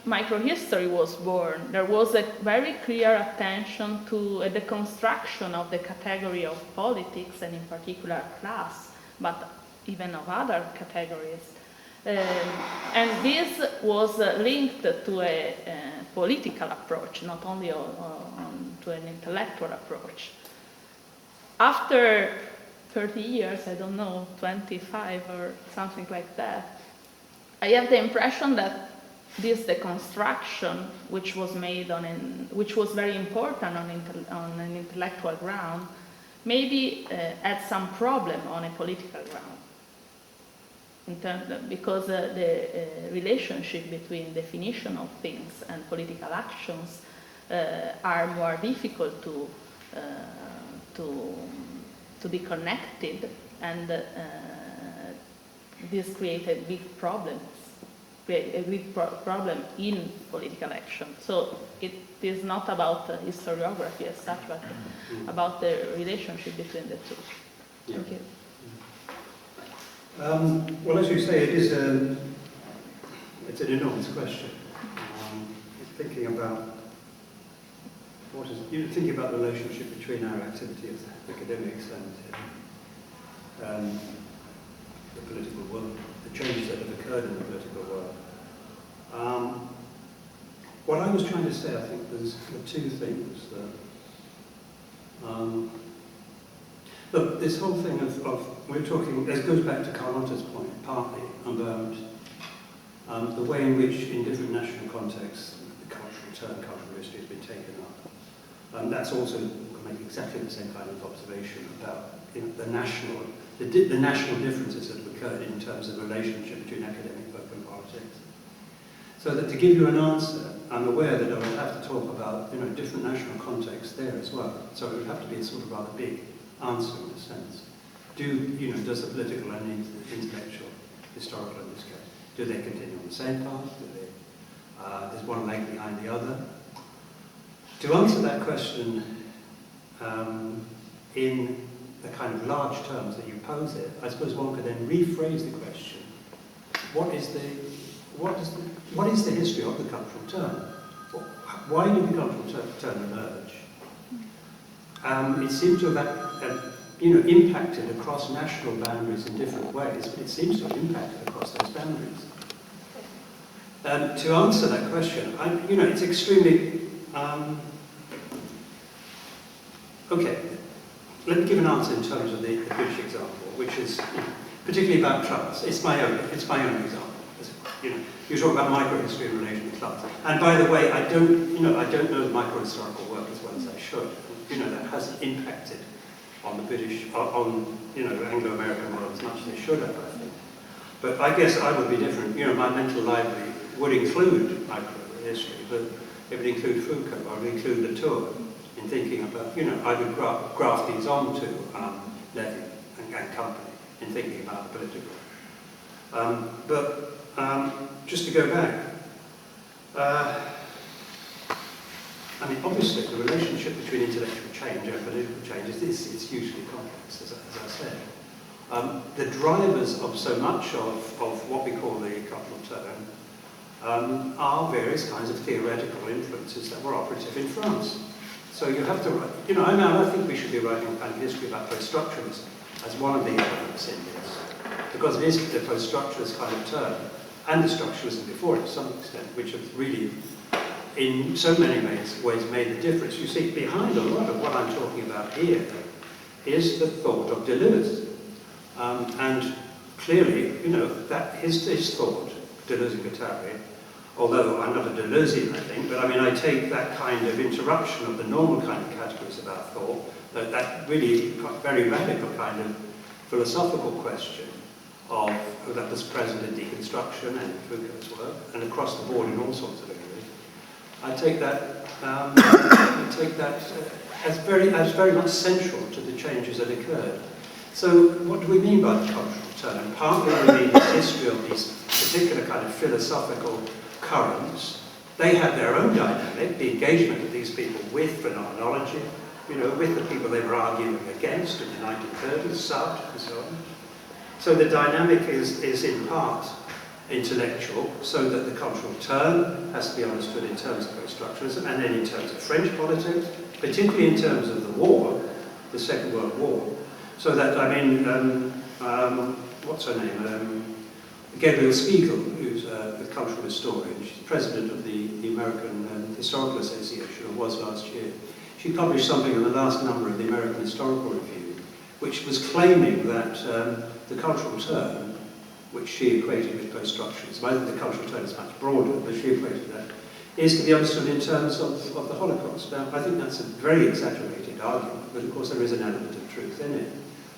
microhistory was born, there was a very clear attention to a deconstruction of the category of politics, and in particular class, but even of other categories. And this was linked to a political approach, not only to an intellectual approach. After 30 years, I don't know, 25 or something like that, I have the impression that this deconstruction, which was made which was very important on an intellectual ground, maybe had some problem on a political ground. Because the relationship between definition of things and political actions are more difficult to be connected, and this created big problems. A big problem in political action. So it is not about historiography as such, but about the relationship between the two. Yeah. Thank you. Well, as you say, it's an enormous question. Thinking about thinking about the relationship between our activity as academics and the political world, the changes that have occurred in the political world. What I was trying to say, I think, was two things. Look, this whole thing we're talking, this goes back to Carlotta's point, partly, about the way in which, in different national contexts, the cultural history has been taken up. That's also make exactly the same kind of observation about the national differences that have occurred in terms of relationship between academic work and politics. So that to give you an answer, I'm aware that I would have to talk about different national contexts there as well. So it would have to be a sort of rather big answer in a sense. Does the political and the intellectual, historical in this case, Do they continue on the same path? Does one leg behind the other? To answer that question in the kind of large terms that you pose it, I suppose one could then rephrase the question: what is the history of the cultural turn? Why did the cultural turn emerge? It seems to have impacted across national boundaries in different ways, but it seems to have impacted across those boundaries. To answer that question, it's extremely... okay, let me give an answer in terms of the British example, which is particularly about class. It's my own example. You talk about microhistory in relation to class. And by the way, I don't know the microhistorical work as well as I should. That hasn't impacted on the British, on Anglo-American world as much as they should have, I think. But I guess I would be different. My mental library would include microhistory, but it would include Foucault, I would include Latour in thinking about, I would graft these onto Levy and company in thinking about the political. Just to go back, obviously the relationship between intellectual change and political change is hugely complex, as I said. The drivers of so much of what we call the cultural turn are various kinds of theoretical influences that were operative in France. So you have to write, I think we should be writing a kind of history about post-structuralism as one of the elements in this, because it is the post-structuralist kind of turn, and the structuralism before it to some extent, which have really, in so many ways made the difference. You see, behind a lot of what I'm talking about here is the thought of Deleuze. And clearly, that his thought, Deleuze and Guattari, although I'm not a Deleuzean, I think, but I take that kind of interruption of the normal kind of categories about thought, that really very radical kind of philosophical question that was present in deconstruction and in Foucault's work, and across the board in all sorts of areas. I take that as very much central to the changes that occurred. So what do we mean by the cultural turn? And partly we mean the history of these particular kind of philosophical currents. They had their own dynamic, the engagement of these people with phenomenology, with the people they were arguing against in the 1930s, Sartre and so on. So the dynamic is in part intellectual, so that the cultural turn has to be understood in terms of post-structuralism, and then in terms of French politics, particularly in terms of the war, the Second World War. So that, what's her name? Gabriel Spiegel, who's the cultural historian. She's president of the American Historical Association, or was last year. She published something in the last number of the American Historical Review, which was claiming that the cultural turn, which she equated with post-structuralism, I think the cultural turn is much broader, but she equated that, is to be understood in terms of the Holocaust. Now, I think that's a very exaggerated argument, but of course there is an element of truth in it.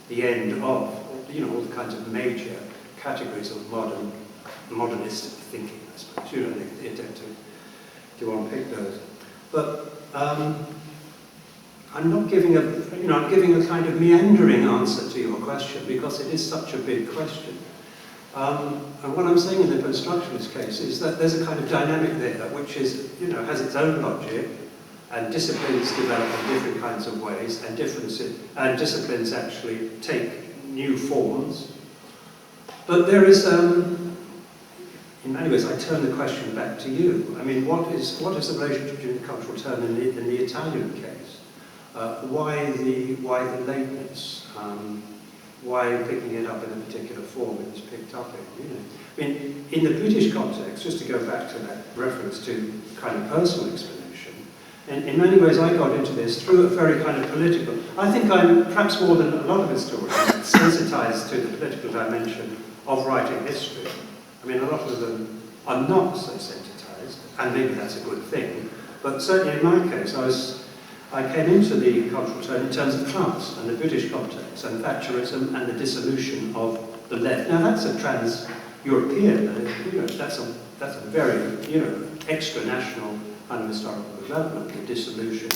The end of, all the kinds of major categories of modernist thinking, I suppose. They attempt to unpick those. But I'm not giving I'm giving a kind of meandering answer to your question, because it is such a big question. And what I'm saying in the post-structuralist case is that there's a kind of dynamic there which is, has its own logic, and disciplines develop in different kinds of ways, and disciplines actually take new forms. But there is, in many ways, I turn the question back to you. What is the relationship between the cultural turn in the Italian case? Why the lateness? Why picking it up in a particular form it was picked up in? In the British context, just to go back to that reference to kind of personal explanation, in many ways I got into this through a very kind of political... I think I'm, perhaps more than a lot of historians, sensitized to the political dimension of writing history. A lot of them are not so sensitized, and maybe that's a good thing, but certainly in my case I came into the cultural turn in terms of class and the British context and Thatcherism and the dissolution of the left. Now that's a trans-European, that's a very, extra-national kind of historical development, the dissolution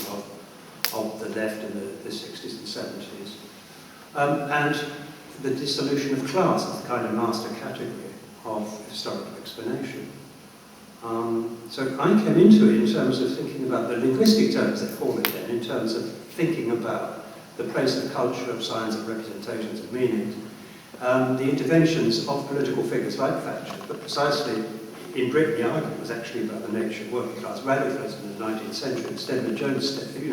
of the left in the 60s and 70s. And the dissolution of class as a kind of master category. of historical explanation. So I came into it in terms of thinking about the linguistic terms that call it then, in terms of thinking about the place of culture, of science, of representations, of meanings, the interventions of political figures like Thatcher, but precisely in Britain the argument was actually about the nature of working class radicalism in the 19th century. Instead, Joyce came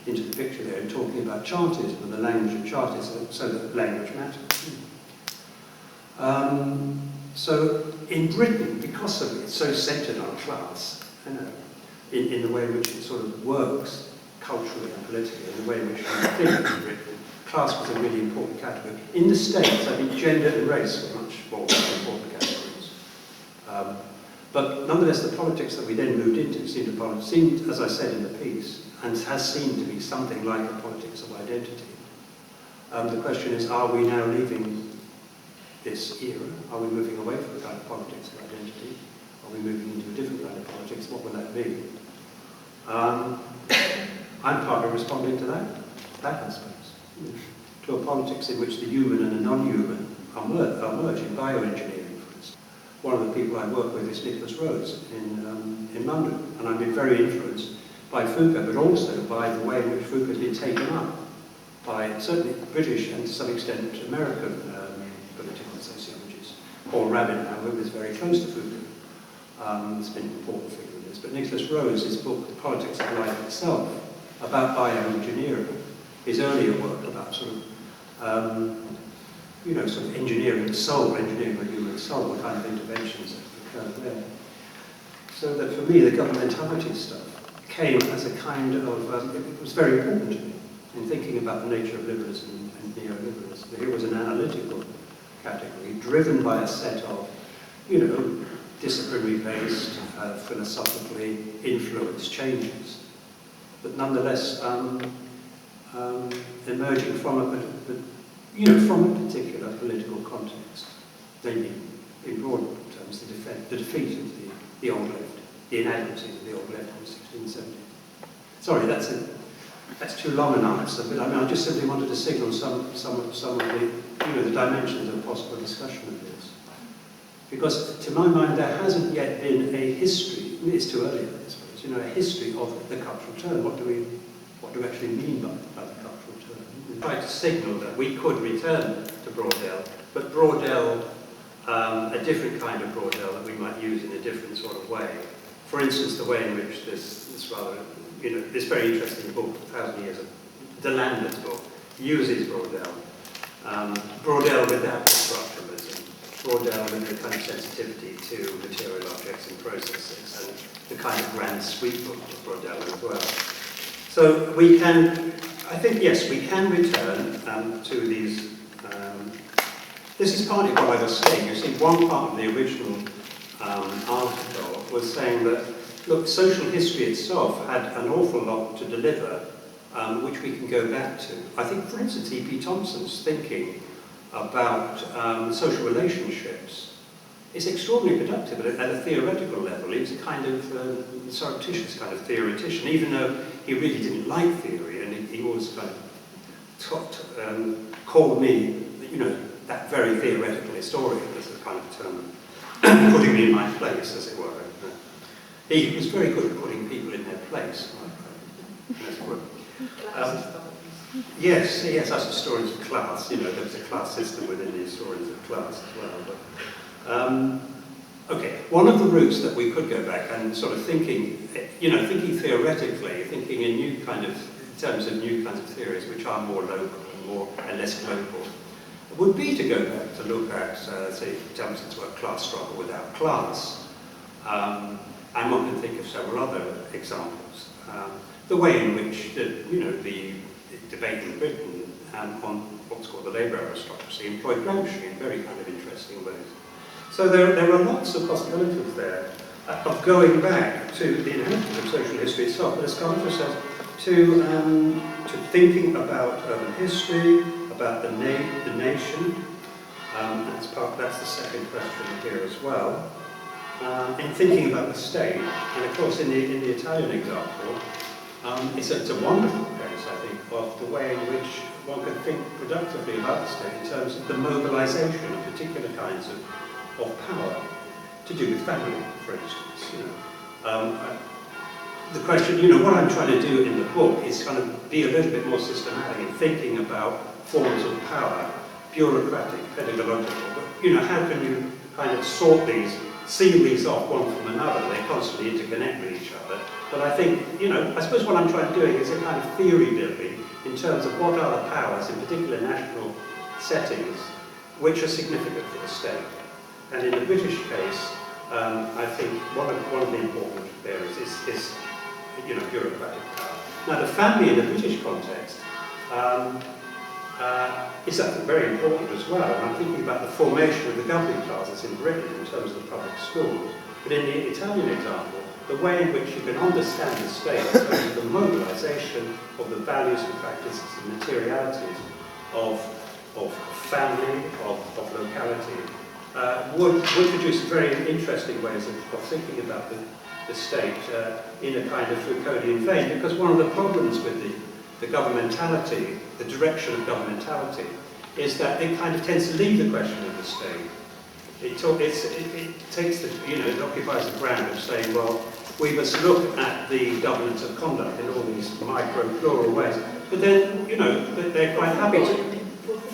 into the picture there and talking about chartism and the language of chartism, so that language matters. So in Britain, because of it's so centred on class, you know, in the way in which it sort of works culturally and politically, in the way in which we think in Britain, class was a really important category. In the States, I think gender and race were much more important categories. But nonetheless, the politics that we then moved into seemed, as I said in the piece, and has seemed to be something like a politics of identity. The question is, are we now leaving this era? Are we moving away from the kind of politics of identity? Are we moving into a different kind of politics? What will that be? I'm partly responding to that aspect, to a politics in which the human and the non-human are merging, bioengineering, for instance. One of the people I work with is Nicholas Rose in London, and I've been very influenced by Foucault, but also by the way in which Foucault has been taken up by certainly British and to some extent American political sociologists. Paul Rabinow, who is very close to Foucault, has been an important figure in this. But Nicholas Rose's book, The Politics of Life Itself, about bioengineering, his earlier work about sort of, sort of engineering the soul, engineering the human soul, the kind of interventions that occur there. So that for me, the governmentality stuff came as a kind of, it was very important to me in thinking about the nature of liberalism and neoliberalism. Here was an analytical category driven by a set of, disciplinary-based, philosophically influenced changes, but nonetheless emerging from a particular political context, namely, in broad terms, the defeat of the old left, the inadequacy of the old left in 1670. Sorry, that's too long an answer, but I just simply wanted to signal some of the the dimensions of possible discussion of this. Because to my mind, there hasn't yet been a history. It's too early, I suppose. A history of the cultural turn. What do we actually mean by the cultural turn? We tried to signal that we could return to Braudel, but Braudel, a different kind of Braudel that we might use in a different sort of way. For instance, the way in which this rather, this very interesting book, 1,000 Years of the Landers book, uses Braudel. Braudel without the structuralism, Braudel with the kind of sensitivity to material objects and processes, and the kind of grand sweep book of Braudel as well. So we can, I think, yes, we can return to these. This is partly what I was saying. You see, one part of the original article was saying that, look, social history itself had an awful lot to deliver, which we can go back to. I think, for instance, E.P. Thompson's thinking about social relationships is extraordinarily productive at a theoretical level. He was a kind of surreptitious kind of theoretician, even though he really didn't like theory, and he always kind of called me, that very theoretical historian, as a kind of term, putting me in my place, as it were. He was very good at putting people in their place. Yes, as historians of class, there was a class system within the historians of class as well. But, okay, one of the routes that we could go back and sort of thinking theoretically, thinking in terms of new kinds of theories which are more local and less global, would be to go back to look at, say, Thompson's work, Class Struggle Without Class. And one can think of several other examples. The way in which the debate in Britain on what's called the labour aristocracy employed Gramsci in very kind of interesting ways. So there are lots of possibilities there of going back to the inheritance of social history itself, but as Carlotta says, to thinking about urban history, about the nation. That's the second question here as well. In thinking about the state, and of course in the Italian example, it's a wonderful case, I think, of the way in which one can think productively about the state in terms of the mobilization of particular kinds of of power, to do with family, for instance. You know. The question, you know, what I'm trying to do in the book is kind of be a little bit more systematic in thinking about forms of power, bureaucratic, pedagogical. But, you know, how can you kind of sort these, seal these off one from another? They constantly interconnect with each other. But I think, you know, I suppose what I'm trying to do is a kind of theory building in terms of what are the powers, in particular national settings, which are significant for the state. And in the British case, I think one of the important areas is you know, bureaucratic power. Now, the family in the British context is very important as well. And I'm thinking about the formation of the governing classes in Britain in terms of the public schools. But in the Italian example, the way in which you can understand the state in terms of the mobilization of the values and practices and materialities of family, of locality, would produce very interesting ways of thinking about the state in a kind of Foucauldian vein, because one of the problems with the governmentality, the direction of governmentality, is that it kind of tends to leave the question of the state. It takes the, you know, it occupies the ground of saying, well, we must look at the governance of conduct in all these micro-plural ways. But then, you know, they're quite happy to.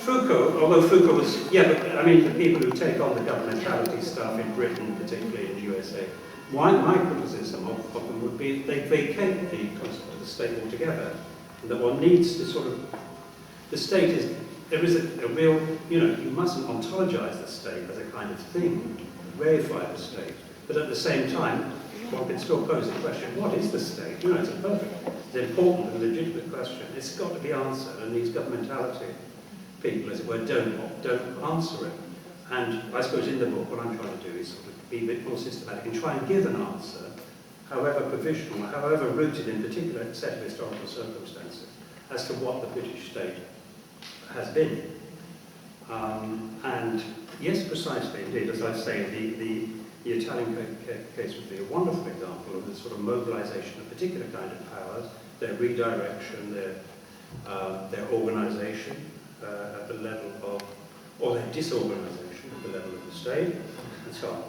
Foucault, although Foucault was, yeah, but I mean, the people who take on the governmentality stuff in Britain, particularly in the USA, my criticism of them would be they vacate the concept of the state altogether, and that one needs to sort of, the state is, there is a real, you know, you mustn't ontologize the state as a kind of thing, reify the state, but at the same time, one can still pose the question, what is the state? You know, it's a perfect, it's an important and legitimate question. It's got to be answered, and these governmentality people, as it were, don't answer it. And I suppose in the book, what I'm trying to do is sort of be a bit more systematic and try and give an answer, however provisional, however rooted in a particular set of historical circumstances, as to what the British state has been. And yes, precisely, indeed, as I say, the Italian case would be a wonderful example of the sort of mobilization of particular kind of powers, their redirection, their organization at the level of, or their disorganization at the level of the state, and so on.